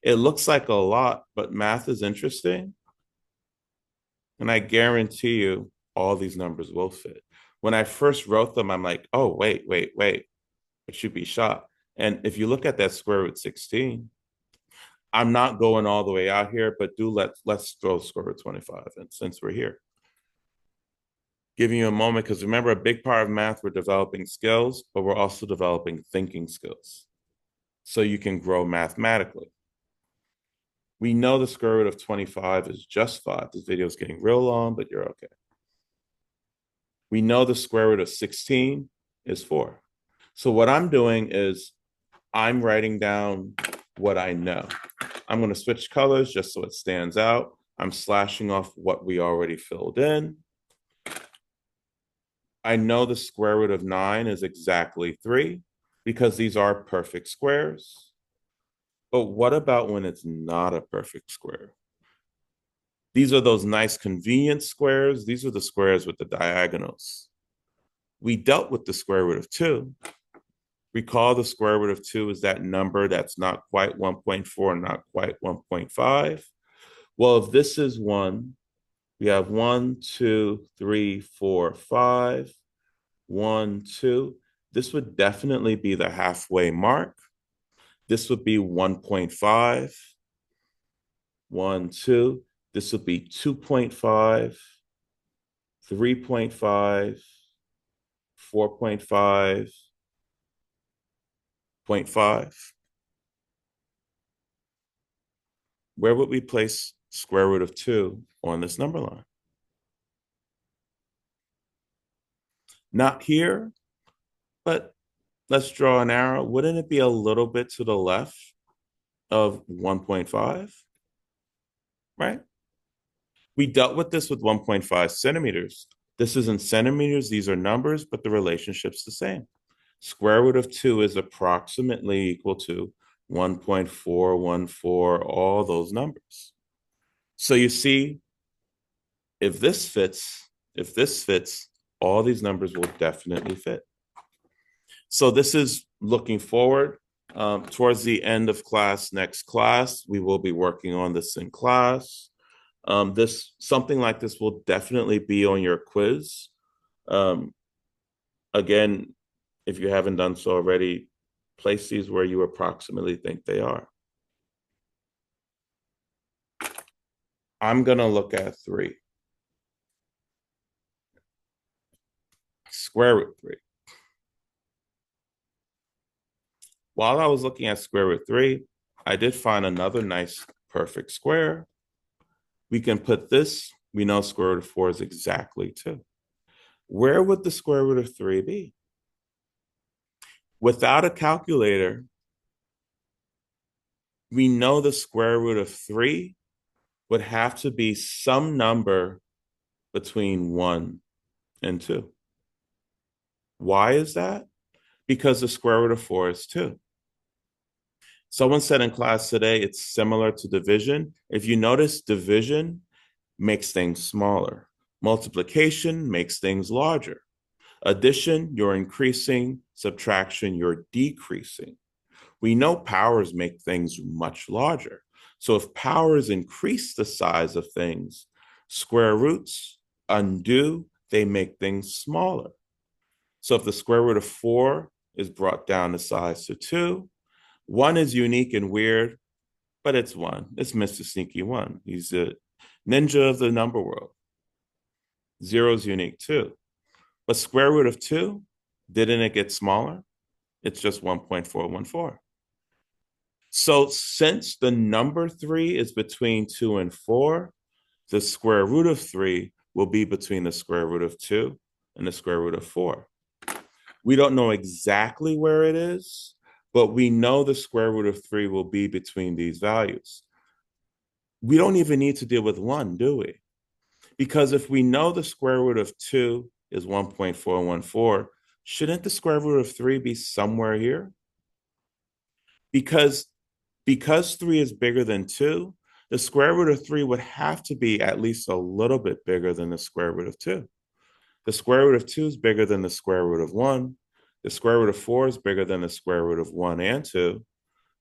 Speaker 1: It looks like a lot, but math is interesting. And I guarantee you all these numbers will fit. When I first wrote them, I'm like, oh, wait. It should be shocked. And if you look at that square root 16, I'm not going all the way out here, but let's throw square root 25 in since we're here. Giving you a moment, because remember, a big part of math, we're developing skills, but we're also developing thinking skills so you can grow mathematically. We know the square root of 25 is just 5. This video is getting real long, but you're okay. We know the square root of 16 is 4. So what I'm doing is I'm writing down what I know. I'm going to switch colors just so it stands out. I'm slashing off what we already filled in. I know the square root of 9 is exactly 3 because these are perfect squares. But what about when it's not a perfect square? These are those nice convenient squares. These are the squares with the diagonals. We dealt with the square root of 2. Recall the square root of 2 is that number that's not quite 1.4, not quite 1.5. Well, if this is 1, we have 1, 2, 3, 4, 5, 1, 2. This would definitely be the halfway mark. This would be 1.5, 1, 2. This would be 2.5, 3.5, 4.5, 0.5. Where would we place square root of 2 on this number line? Not here, but let's draw an arrow. Wouldn't it be a little bit to the left of 1.5? Right? We dealt with this with 1.5 centimeters. This is in centimeters. These are numbers, but the relationship's the same. Square root of 2 is approximately equal to 1.414, all those numbers. So you see, if this fits, all these numbers will definitely fit. So this is looking forward. Towards the end of next class, we will be working on this in class. Something like this will definitely be on your quiz. Um, again, if you haven't done so already, place these where you approximately think they are. I'm going to look at 3. Square root 3. While I was looking at square root 3, I did find another nice perfect square. We can put this, we know square root of 4 is exactly 2. Where would the square root of 3 be? Without a calculator, we know the square root of 3 would have to be some number between 1 and 2. Why is that? Because the square root of 4 is 2. Someone said in class today it's similar to division. If you notice, division makes things smaller. Multiplication makes things larger. Addition, you're increasing. Subtraction, you're decreasing. We know powers make things much larger. So if powers increase the size of things, square roots undo, they make things smaller. So if the square root of 4 is brought down to size to 2, 1 is unique and weird, but it's 1. It's Mr. Sneaky 1. He's a ninja of the number world. 0 is unique too. But square root of 2, didn't it get smaller? It's just 1.414. So since the number 3 is between 2 and 4, the square root of 3 will be between the square root of 2 and the square root of 4. We don't know exactly where it is, but we know the square root of 3 will be between these values. We don't even need to deal with 1, do we? Because if we know the square root of 2 is 1.414, shouldn't the square root of 3 be somewhere here? Because 3 is bigger than 2, the square root of 3 would have to be at least a little bit bigger than the square root of 2. The square root of 2 is bigger than the square root of 1. The square root of 4 is bigger than the square root of 1 and 2.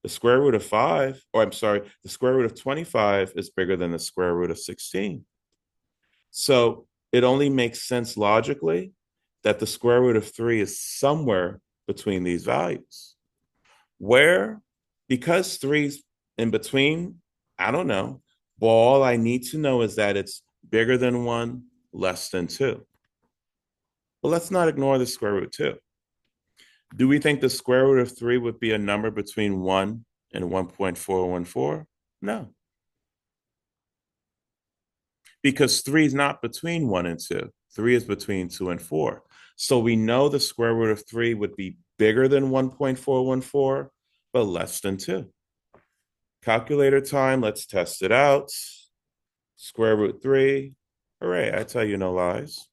Speaker 1: The square root of 5, or I'm sorry, the square root of 25 is bigger than the square root of 16. So it only makes sense logically that the square root of 3 is somewhere between these values. Where? Because 3's in between, I don't know. But all I need to know is that it's bigger than 1, less than 2. But let's not ignore the square root 2. Do we think the square root of 3 would be a number between 1 and 1.414? No. Because 3 is not between 1 and 2. 3 is between 2 and 4. So we know the square root of 3 would be bigger than 1.414, but less than 2. Calculator time, let's test it out. Square root 3, hooray, I tell you no lies.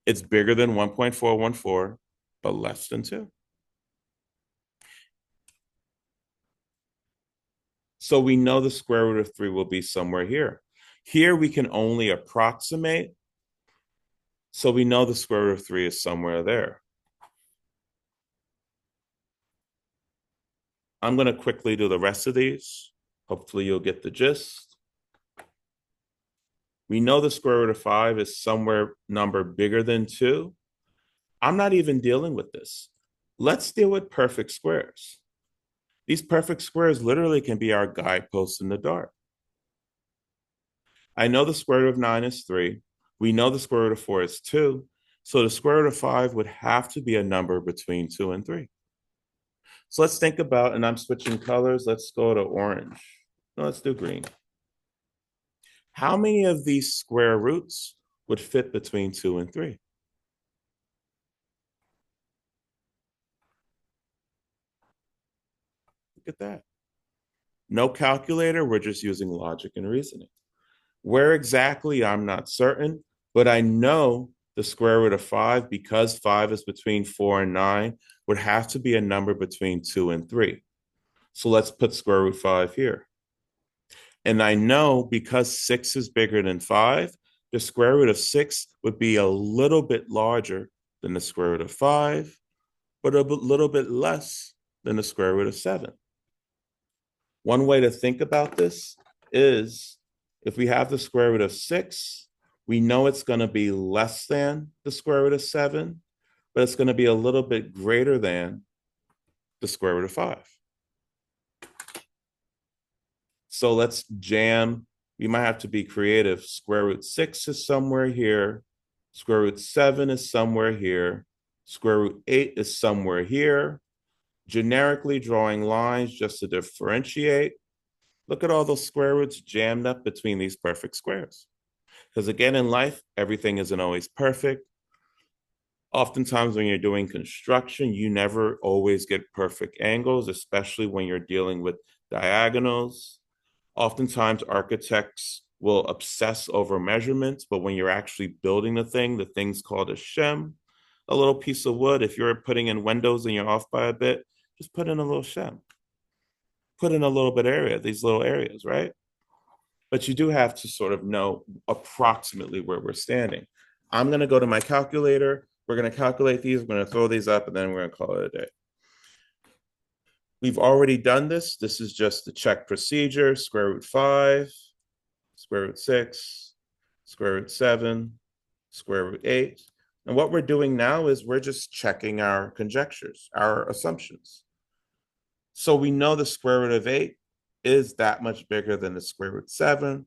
Speaker 1: It's bigger than 1.414, but less than 2. So we know the square root of 3 will be somewhere here. Here we can only approximate, so we know the square root of 3 is somewhere there. I'm going to quickly do the rest of these. Hopefully you'll get the gist. We know the square root of 5 is somewhere number bigger than 2. I'm not even dealing with this. Let's deal with perfect squares. These perfect squares literally can be our guideposts in the dark. I know the square root of 9 is 3. We know the square root of 4 is 2. So the square root of 5 would have to be a number between 2 and 3. So let's think about, and I'm switching colors. Let's go to orange. No, let's do green. How many of these square roots would fit between 2 and 3? Look at that. No calculator, we're just using logic and reasoning. Where exactly, I'm not certain, but I know the square root of 5, because 5 is between 4 and 9, would have to be a number between 2 and 3. So let's put square root 5 here. And I know because 6 is bigger than 5, the square root of 6 would be a little bit larger than the square root of 5, but a little bit less than the square root of 7. One way to think about this is if we have the square root of 6, we know it's going to be less than the square root of 7, but it's going to be a little bit greater than the square root of 5. So let's jam. You might have to be creative. Square root 6 is somewhere here. Square root 7 is somewhere here. Square root 8 is somewhere here. Generically drawing lines just to differentiate. Look at all those square roots jammed up between these perfect squares. Because again, in life, everything isn't always perfect. Oftentimes, when you're doing construction, you never always get perfect angles, especially when you're dealing with diagonals. Oftentimes, architects will obsess over measurements, but when you're actually building the thing's called a shem, a little piece of wood. If you're putting in windows and you're off by a bit, just put in a little shem. Put in a little bit area, these little areas, right? But you do have to sort of know approximately where we're standing. I'm going to go to my calculator. We're going to calculate these. We're going to throw these up, and then we're going to call it a day. We've already done this. This is just the check procedure. Square root 5, square root 6, square root 7, square root 8. And what we're doing now is we're just checking our conjectures, our assumptions. So we know the square root of 8 is that much bigger than the square root 7.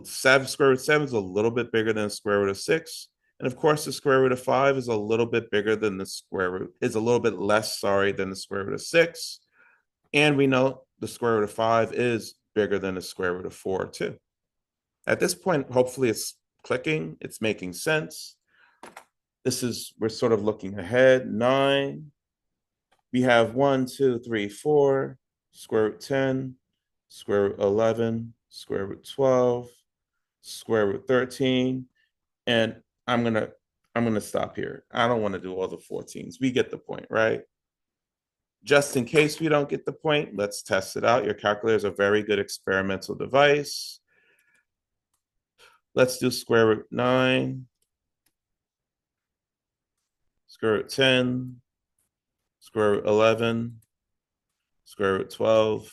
Speaker 1: Square root 7 is a little bit bigger than the square root of 6. And of course, the square root of 5 is a little bit bigger than the square root, is a little bit less, than the square root of 6. And we know the square root of 5 is bigger than the square root of 4, too. At this point, hopefully it's clicking, it's making sense. We're sort of looking ahead. 9. We have 1, 2, 3, 4, square root 10, square root 11, square root 12, square root 13. And I'm gonna stop here. I don't want to do all the 14s. We get the point, right? Just in case we don't get the point, let's test it out. Your calculator is a very good experimental device. Let's do square root 9, square root 10, square root 11, square root 12.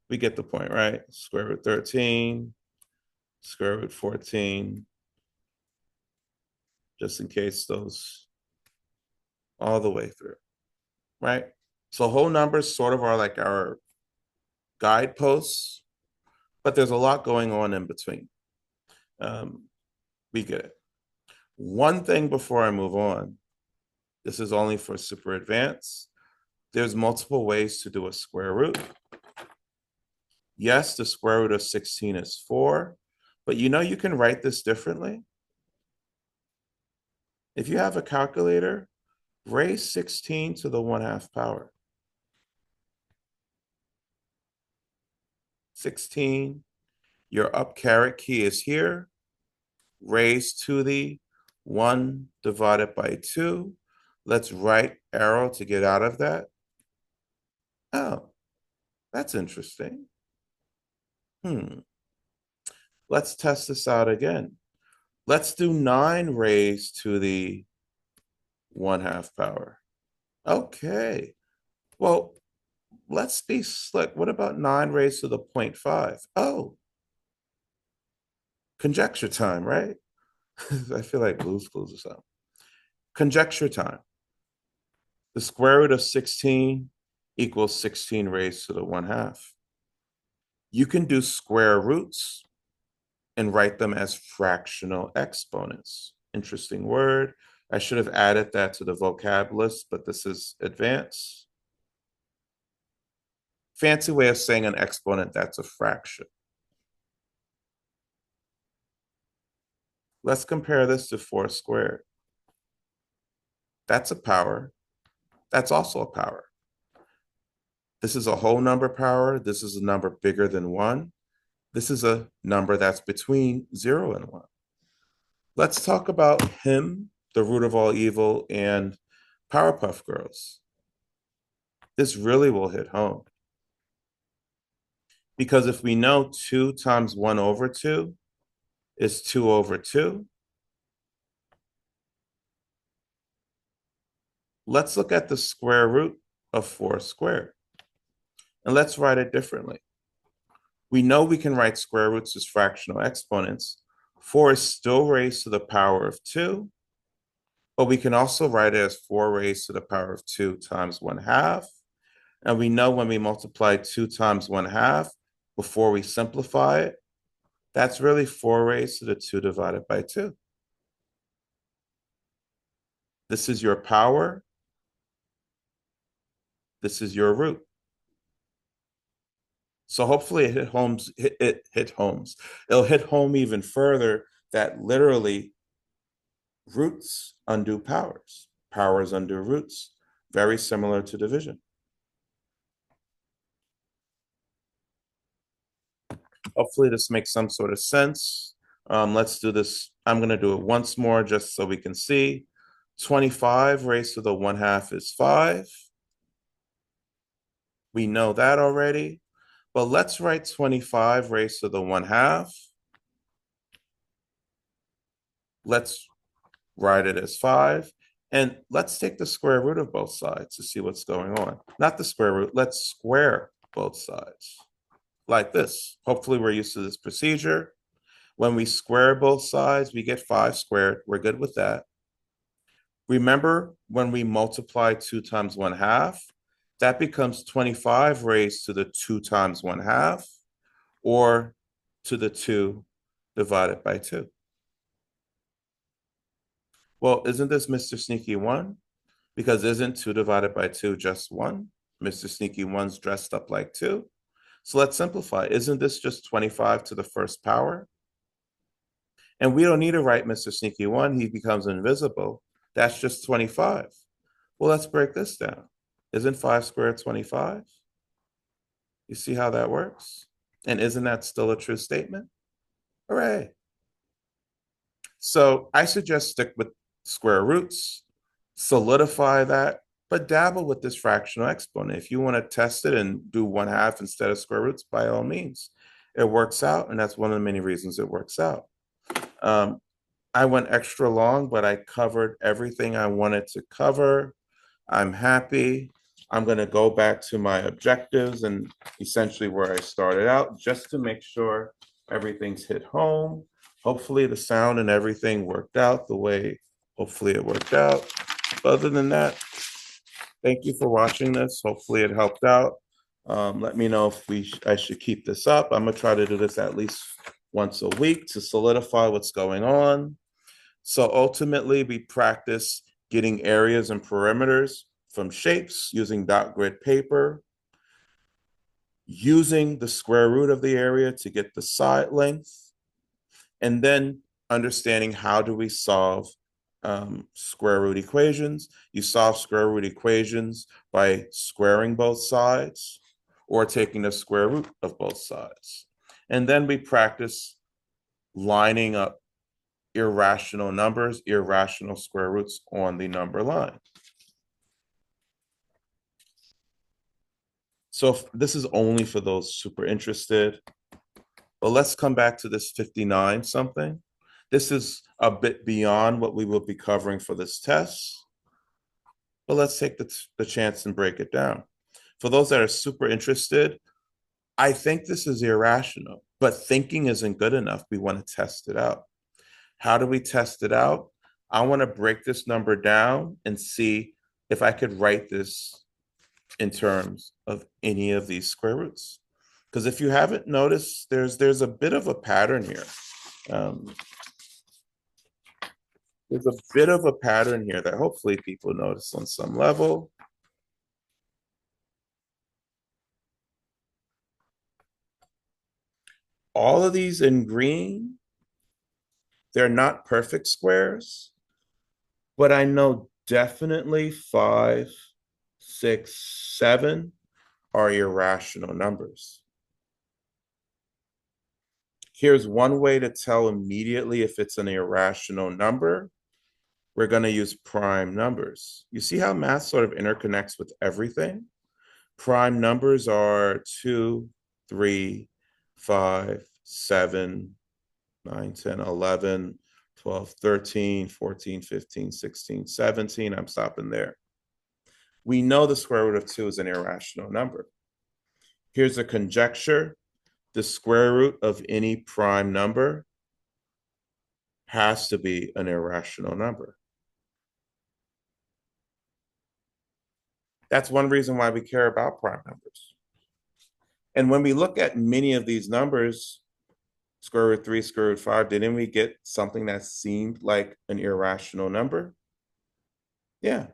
Speaker 1: We get the point, right? Square root 13, square root 14, just in case those all the way through, right? So whole numbers sort of are like our guideposts, but there's a lot going on in between. We get it. One thing before I move on, this is only for super advanced. There's multiple ways to do a square root. Yes, the square root of 16 is 4, but you can write this differently. If you have a calculator, raise 16 to the 1/2 power. 16, your up caret key is here. Raise to the 1 divided by 2. Let's right arrow to get out of that. Oh, that's interesting. Let's test this out again. Let's do 9 raised to the 1/2 power. Okay. Well, let's be slick. What about 9 raised to the 0.5? Oh, conjecture time, right? I feel like Blue's Clues or something. Conjecture time. The square root of 16 equals 16 raised to the 1/2. You can do square roots and write them as fractional exponents. Interesting word. I should have added that to the vocab list, but this is advanced. Fancy way of saying an exponent that's a fraction. Let's compare this to 4 squared. That's a power. That's also a power. This is a whole number power. This is a number bigger than 1. This is a number that's between 0 and 1. Let's talk about him, the root of all evil, and Powerpuff Girls. This really will hit home. Because if we know 2 times 1 over 2 is 2 over 2, let's look at the square root of 4 squared. And let's write it differently. We know we can write square roots as fractional exponents. 4 is still raised to the power of 2, but we can also write it as 4 raised to the power of 2 times 1 half. And we know when we multiply 2 times 1 half before we simplify it, that's really 4 raised to the 2 divided by 2. This is your power. This is your root. So hopefully it hit homes. It hit homes. It'll hit home even further that literally roots undo powers. Powers undo roots. Very similar to division. Hopefully this makes some sort of sense. Let's do this. I'm going to do it once more just so we can see. 25 raised to the 1 half is 5. We know that already. But let's write 25 raised to the 1 half. Let's write it as 5. And let's take the square root of both sides to see what's going on. Not the square root. Let's square both sides like this. Hopefully we're used to this procedure. When we square both sides, we get 5 squared. We're good with that. Remember when we multiply 2 times 1 half, that becomes 25 raised to the 2 times 1 half, or to the 2 divided by 2. Well, isn't this Mr. Sneaky 1? Because isn't 2 divided by 2 just 1? Mr. Sneaky 1's dressed up like 2. So let's simplify. Isn't this just 25 to the first power? And we don't need to write Mr. Sneaky 1. He becomes invisible. That's just 25. Well, let's break this down. Isn't 5 squared 25? You see how that works? And isn't that still a true statement? Hooray. So I suggest stick with square roots, solidify that, but dabble with this fractional exponent. If you want to test it and do 1 half instead of square roots, by all means, it works out. And that's one of the many reasons it works out. I went extra long, but I covered everything I wanted to cover. I'm happy. I'm going to go back to my objectives and essentially where I started out just to make sure everything's hit home. Hopefully the sound and everything worked out the way hopefully it worked out. Other than that, thank you for watching this. Hopefully it helped out. Let me know if I should keep this up. I'm going to try to do this at least once a week to solidify what's going on. So ultimately, we practice getting areas and perimeters from shapes using dot grid paper, using the square root of the area to get the side length, and then understanding how do we solve square root equations. You solve square root equations by squaring both sides or taking the square root of both sides. And then we practice lining up irrational numbers, irrational square roots on the number line. So this is only for those super interested. But let's come back to this 59 something. This is a bit beyond what we will be covering for this test. But let's take the chance and break it down. For those that are super interested, I think this is irrational, but thinking isn't good enough. We want to test it out. How do we test it out? I want to break this number down and see if I could write this in terms of any of these square roots. Because if you haven't noticed, there's a bit of a pattern here. There's a bit of a pattern here that hopefully people notice on some level. All of these in green, they're not perfect squares, but I know definitely 5, 6, 7 are irrational numbers. Here's one way to tell immediately if it's an irrational number. We're going to use prime numbers. You see how math sort of interconnects with everything? Prime numbers are 2, 3, 5, 7, 9, 10, 11, 12, 13, 14, 15, 16, 17. I'm stopping there. We know the square root of 2 is an irrational number. Here's a conjecture. The square root of any prime number has to be an irrational number. That's one reason why we care about prime numbers. And when we look at many of these numbers, square root 3, square root 5, didn't we get something that seemed like an irrational number? Yeah.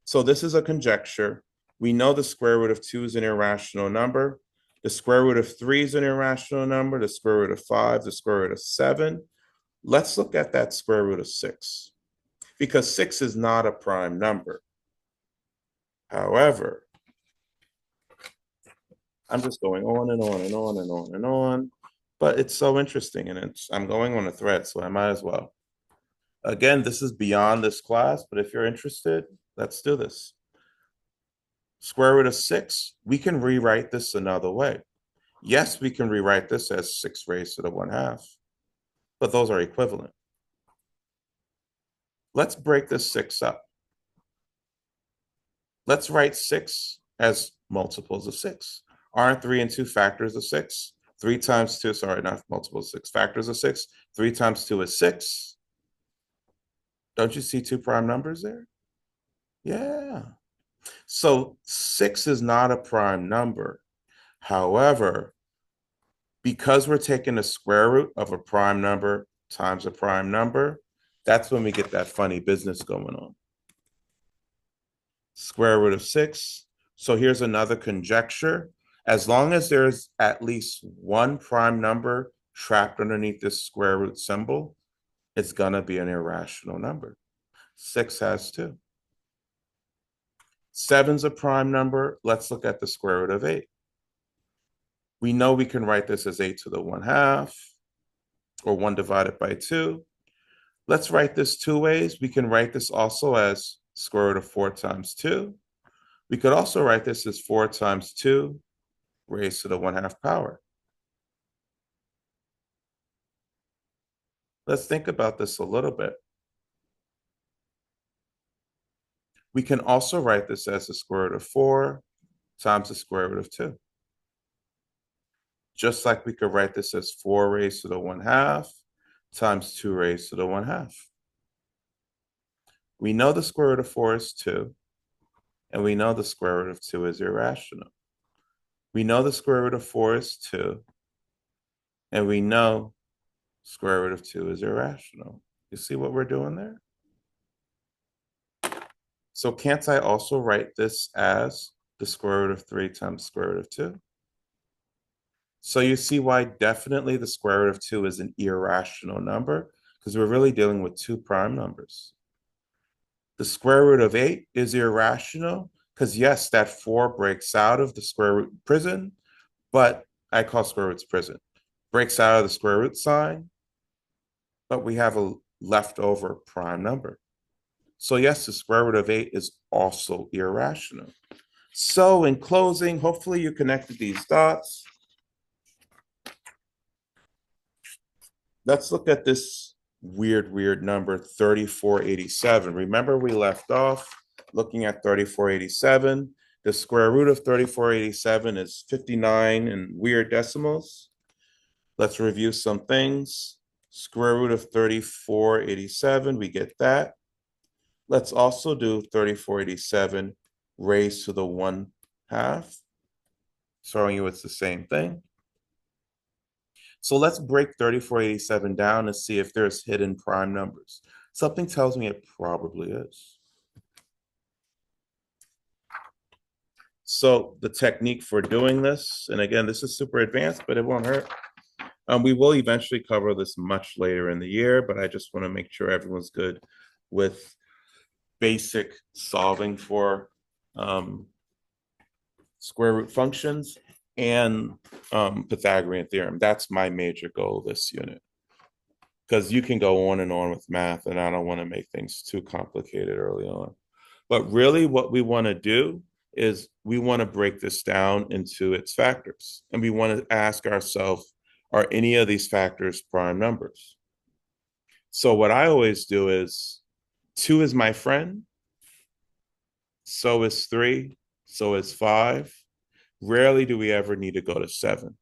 Speaker 1: So this is a conjecture. We know the square root of 2 is an irrational number. The square root of 3 is an irrational number. The square root of 5, the square root of 7. Let's look at that square root of 6, because 6 is not a prime number. However, I'm just going on and on and on and on and on, but it's so interesting, and I'm going on a thread, so I might as well. Again, this is beyond this class, but if you're interested, let's do this. Square root of 6, we can rewrite this another way. Yes, we can rewrite this as 6 raised to the 1/2, but those are equivalent. Let's break this 6 up. Let's write 6 as multiples of 6. Aren't 3 and 2 factors of 6? 3 times 2, sorry, not multiples of 6, factors of 6. 3 times 2 is 6. Don't you see 2 prime numbers there? Yeah. So 6 is not a prime number. However, because we're taking the square root of a prime number times a prime number, that's when we get that funny business going on. Square root of 6. So here's another conjecture. As long as there's at least one prime number trapped underneath this square root symbol, it's going to be an irrational number. 6 has 2. 7's a prime number. Let's look at the square root of 8. We know we can write this as 8 to the 1/2, or 1 divided by 2. Let's write this 2 ways. We can write this also as square root of 4 times 2. We could also write this as 4 times 2 raised to the 1/2 power. Let's think about this a little bit. We can also write this as the square root of 4 times the square root of 2. Just like we could write this as 4 raised to the 1/2 times 2 raised to the 1/2. We know the square root of 4 is 2, and we know the square root of 2 is irrational. We know the square root of 4 is 2, and we know square root of 2 is irrational. You see what we're doing there? So can't I also write this as the square root of 3 times square root of 2? So you see why definitely the square root of 2 is an irrational number, because we're really dealing with 2 prime numbers. The square root of 8 is irrational because, yes, that 4 breaks out of the square root prison, but I call square roots prison. Breaks out of the square root sign, but we have a leftover prime number. So yes, the square root of 8 is also irrational. So in closing, hopefully you connected these dots. Let's look at this weird number, 3487. Remember we left off looking at 3487. The square root of 3487 is 59 in weird decimals. Let's review some things. Square root of 3487, we get that. Let's also do 3487 raised to the 1/2, showing you it's the same thing. So let's break 3487 down and see if there's hidden prime numbers. Something tells me it probably is. So the technique for doing this, and again, this is super advanced, but it won't hurt. We will eventually cover this much later in the year, but I just want to make sure everyone's good with basic solving for square root functions and Pythagorean theorem. That's my major goal this unit, because you can go on and on with math, and I don't want to make things too complicated early on. But really what we want to do is we want to break this down into its factors. And we want to ask ourselves, are any of these factors prime numbers? So what I always do is 2 is my friend, so is 3, so is 5. Rarely do we ever need to go to 7.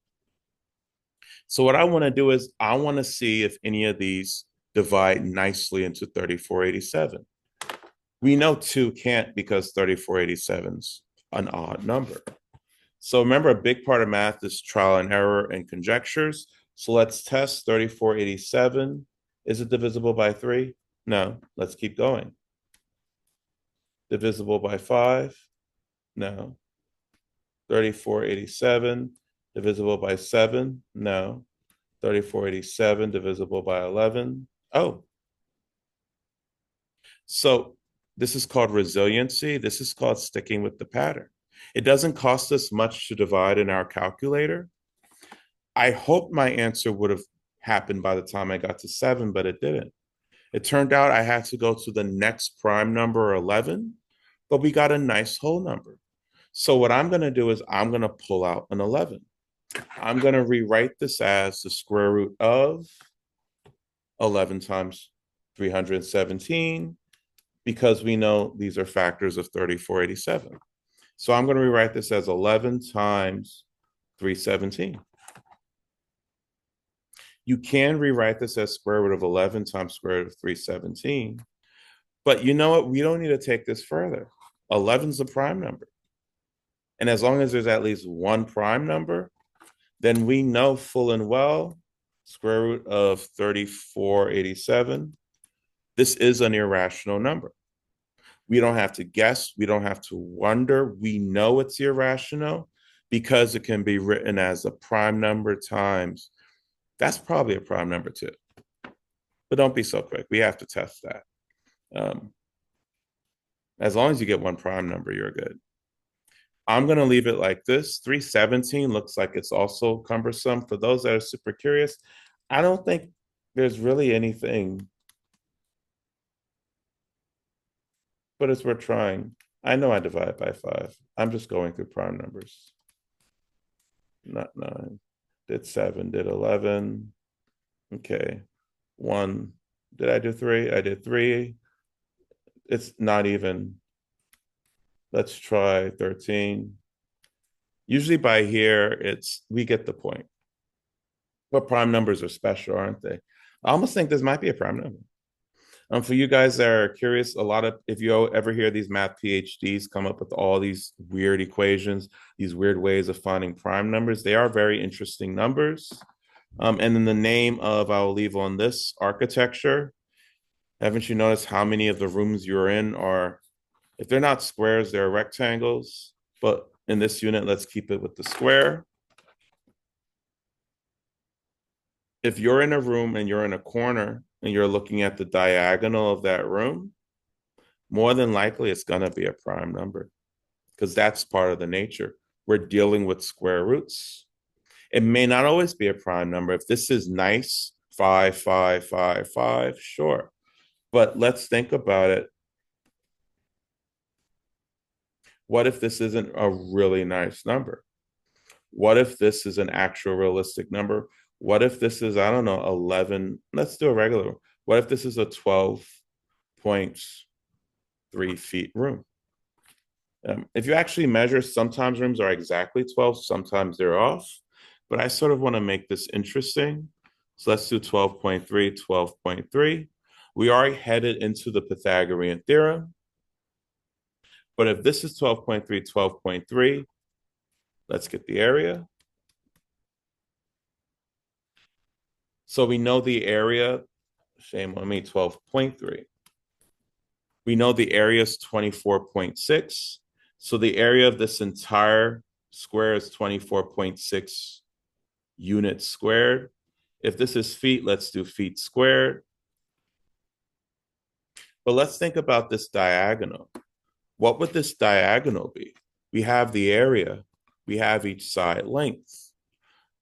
Speaker 1: So what I want to do is I want to see if any of these divide nicely into 3487. We know 2 can't because 3487's an odd number. So remember, a big part of math is trial and error and conjectures. So let's test 3487. Is it divisible by 3? No. Let's keep going. Divisible by 5? No. 3487 divisible by 7? No. 3487 divisible by 11? Oh. So this is called resiliency. This is called sticking with the pattern. It doesn't cost us much to divide in our calculator. I hope my answer would have happened by the time I got to 7, but it didn't. It turned out I had to go to the next prime number, 11, but we got a nice whole number. So what I'm going to do is I'm going to pull out an 11. I'm going to rewrite this as the square root of 11 times 317, because we know these are factors of 3487. So I'm going to rewrite this as 11 times 317. You can rewrite this as square root of 11 times square root of 317. But you know what? We don't need to take this further. 11 is a prime number. And as long as there's at least one prime number, then we know full and well square root of 3487. This is an irrational number. We don't have to guess. We don't have to wonder. We know it's irrational because it can be written as a prime number times. That's probably a prime number too. But don't be so quick. We have to test that. As long as you get one prime number, you're good. I'm going to leave it like this. 317 looks like it's also cumbersome. For those that are super curious, I don't think there's really anything, but it's worth trying. I know I divide by 5. I'm just going through prime numbers. Not 9. Did 7, did 11. Okay. 1. Did I do 3? I did 3. It's not even. Let's try 13. Usually by here, we get the point. But prime numbers are special, aren't they? I almost think this might be a prime number. For you guys that are curious, if you ever hear these math PhDs come up with all these weird equations, these weird ways of finding prime numbers, they are very interesting numbers. And then the name of, I'll leave on this, architecture. Haven't you noticed how many of the rooms you're in are, if they're not squares, they're rectangles. But in this unit, let's keep it with the square. If you're in a room and you're in a corner and you're looking at the diagonal of that room, more than likely it's going to be a prime number because that's part of the nature. We're dealing with square roots. It may not always be a prime number. If this is nice, 5, 5, 5, 5, sure. But let's think about it. What if this isn't a really nice number? What if this is an actual realistic number? What if this is, I don't know, 11? Let's do a regular. What if this is a 12.3 feet room? If you actually measure, sometimes rooms are exactly 12, sometimes they're off. But I sort of want to make this interesting. So let's do 12.3, 12.3. We are headed into the Pythagorean theorem. But if this is 12.3, 12.3, let's get the area. So we know the area, shame on me, 12.3. We know the area is 24.6. So the area of this entire square is 24.6 units squared. If this is feet, let's do feet squared. But let's think about this diagonal. What would this diagonal be? We have the area. We have each side length.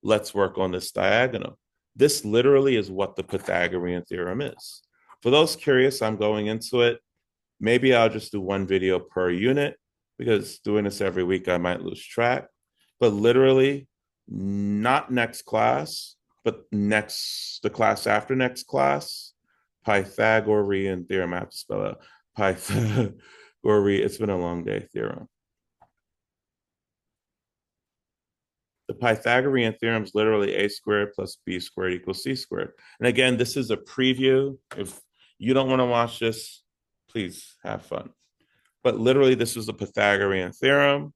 Speaker 1: Let's work on this diagonal. This literally is what the Pythagorean theorem is. For those curious, I'm going into it. Maybe I'll just do one video per unit. because doing this every week, I might lose track. But literally, not next class, but the class after next class, Pythagorean theorem. I have to spell out Pythagorean. It's been a long day theorem. The Pythagorean theorem is literally a squared plus b squared equals c squared. And again, this is a preview. If you don't want to watch this, please have fun. But literally, this is the Pythagorean theorem.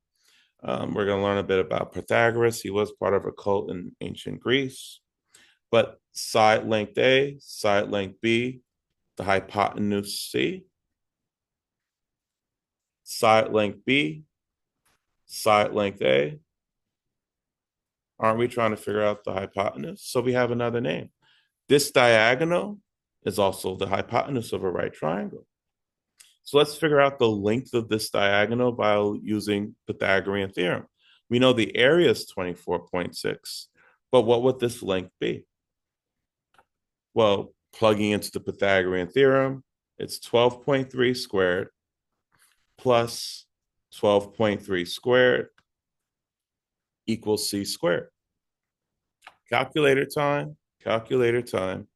Speaker 1: We're going to learn a bit about Pythagoras. He was part of a cult in ancient Greece. But side length A, side length B, the hypotenuse C, side length B, side length A. Aren't we trying to figure out the hypotenuse? So we have another name. This diagonal is also the hypotenuse of a right triangle. So let's figure out the length of this diagonal by using Pythagorean theorem. We know the area is 24.6, but what would this length be? Well, plugging into the Pythagorean theorem, it's 12.3 squared plus 12.3 squared equals c squared. Calculator time, calculator time.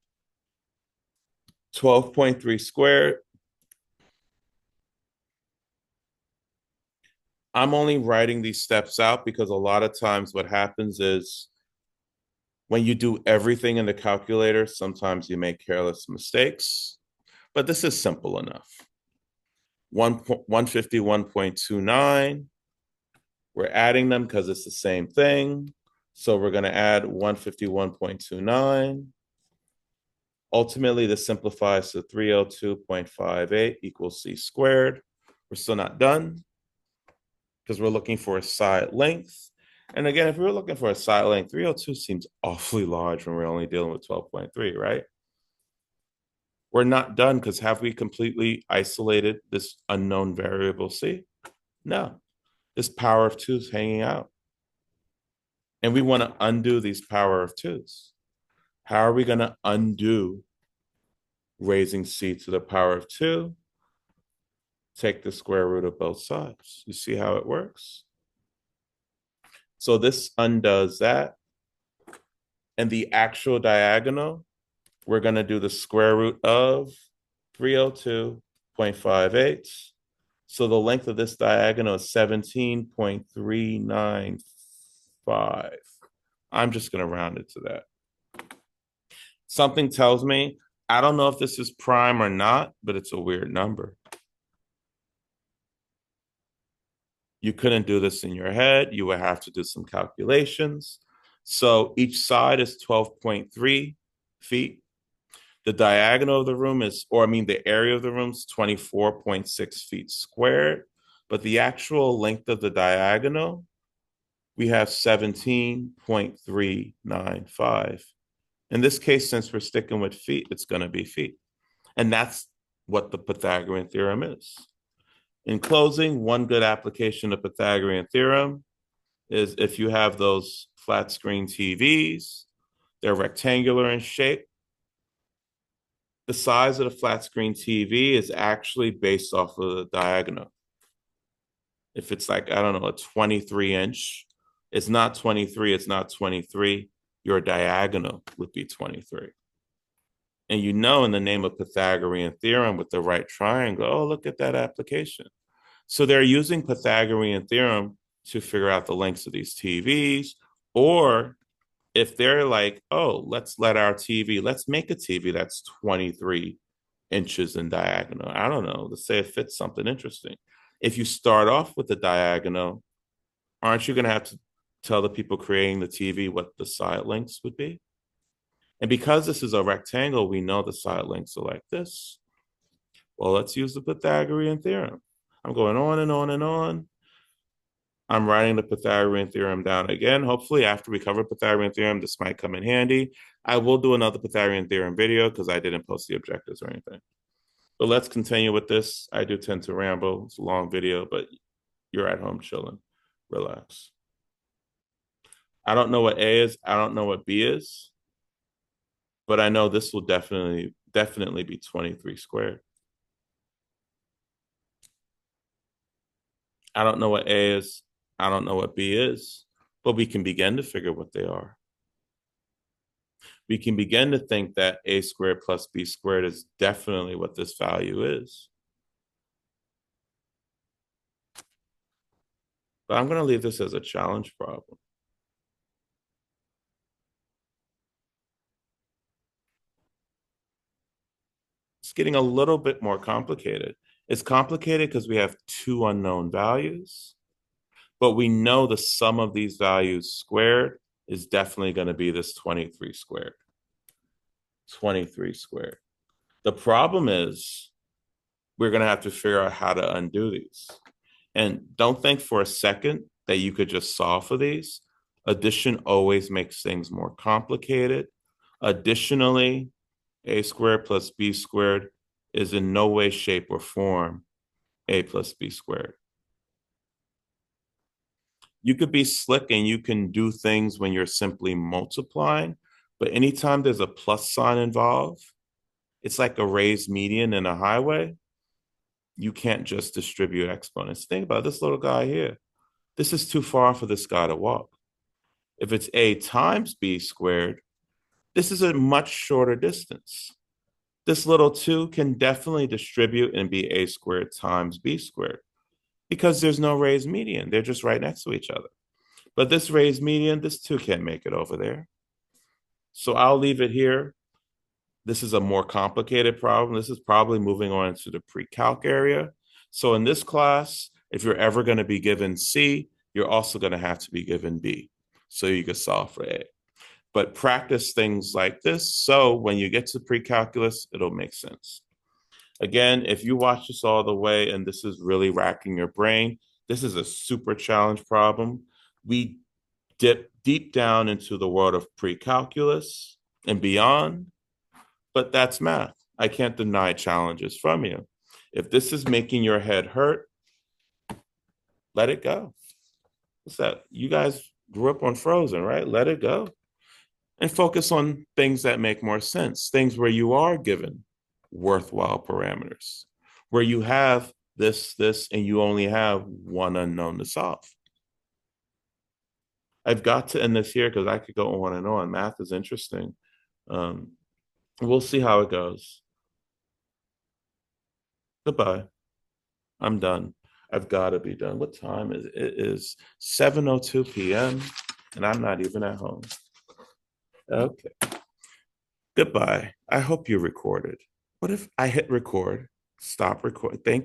Speaker 1: 12.3 squared. I'm only writing these steps out because a lot of times what happens is when you do everything in the calculator, sometimes you make careless mistakes, but this is simple enough. 151.29, we're adding them because it's the same thing. So we're going to add 151.29. Ultimately, this simplifies to 302.58 equals c squared. We're still not done because we're looking for a side length. And again, if we were looking for a side length, 302 seems awfully large when we're only dealing with 12.3, right? We're not done because have we completely isolated this unknown variable c? No. This power of 2 is hanging out. And we want to undo these power of 2's. How are we going to undo raising c to the power of 2? Take the square root of both sides. You see how it works? So this undoes that. And the actual diagonal, we're going to do the square root of 302.58. So the length of this diagonal is 17.395. I'm just going to round it to that. Something tells me, I don't know if this is prime or not, but it's a weird number. You couldn't do this in your head. You would have to do some calculations. So each side is 12.3 feet. The diagonal of the room is, or I mean, the area of the room is 24.6 feet squared. But the actual length of the diagonal, we have 17.395. In this case, since we're sticking with feet, it's going to be feet. And that's what the Pythagorean theorem is. In closing, one good application of Pythagorean theorem is if you have those flat screen TVs, they're rectangular in shape. The size of the flat screen TV is actually based off of the diagonal. If it's like, I don't know, a 23-inch, it's not 23, it's not 23. Your diagonal would be 23. And you know, in the name of Pythagorean theorem with the right triangle, oh, look at that application. So they're using Pythagorean theorem to figure out the lengths of these TVs. Or if they're like, oh, let's make a TV that's 23 inches in diagonal. I don't know. Let's say it fits something interesting. If you start off with the diagonal, aren't you going to have to tell the people creating the TV what the side lengths would be? And because this is a rectangle, we know the side lengths are like this. Well, let's use the Pythagorean theorem. I'm going on and on and on. I'm writing the Pythagorean theorem down again. Hopefully, after we cover Pythagorean theorem, this might come in handy. I will do another Pythagorean theorem video because I didn't post the objectives or anything. But let's continue with this. I do tend to ramble. It's a long video, but you're at home chilling. Relax. I don't know what A is. I don't know what B is. But I know this will definitely be 23 squared. I don't know what A is. I don't know what B is, but we can begin to figure what they are. We can begin to think that A squared plus B squared is definitely what this value is. But I'm going to leave this as a challenge problem. It's getting a little bit more complicated. It's complicated because we have two unknown values, but we know the sum of these values squared is definitely going to be this 23 squared. 23 squared. The problem is we're going to have to figure out how to undo these. And don't think for a second that you could just solve for these. Addition always makes things more complicated. Additionally, A squared plus B squared is in no way, shape, or form A plus B squared. You could be slick and you can do things when you're simply multiplying, but anytime there's a plus sign involved, it's like a raised median in a highway. You can't just distribute exponents. Think about this little guy here. This is too far for this guy to walk. If it's A times B squared, this is a much shorter distance. This little 2 can definitely distribute and be A squared times B squared because there's no raised median. They're just right next to each other. But this raised median, this 2 can't make it over there. So I'll leave it here. This is a more complicated problem. This is probably moving on to the pre-calc area. So in this class, if you're ever going to be given C, you're also going to have to be given B. So you can solve for A. But practice things like this. So when you get to pre-calculus, it'll make sense. Again, if you watch this all the way and this is really racking your brain, this is a super challenge problem. We dip deep down into the world of pre-calculus and beyond, but that's math. I can't deny challenges from you. If this is making your head hurt, let it go. What's that? You guys grew up on Frozen, right? Let it go. And focus on things that make more sense, things where you are given worthwhile parameters, where you have this, and you only have one unknown to solve. I've got to end this here because I could go on and on. Math is interesting. We'll see how it goes. Goodbye. I'm done. I've got to be done. What time is it? It is 7:02 p.m. and I'm not even at home. Okay. Goodbye. I hope you recorded. What if I hit record, stop record? Thank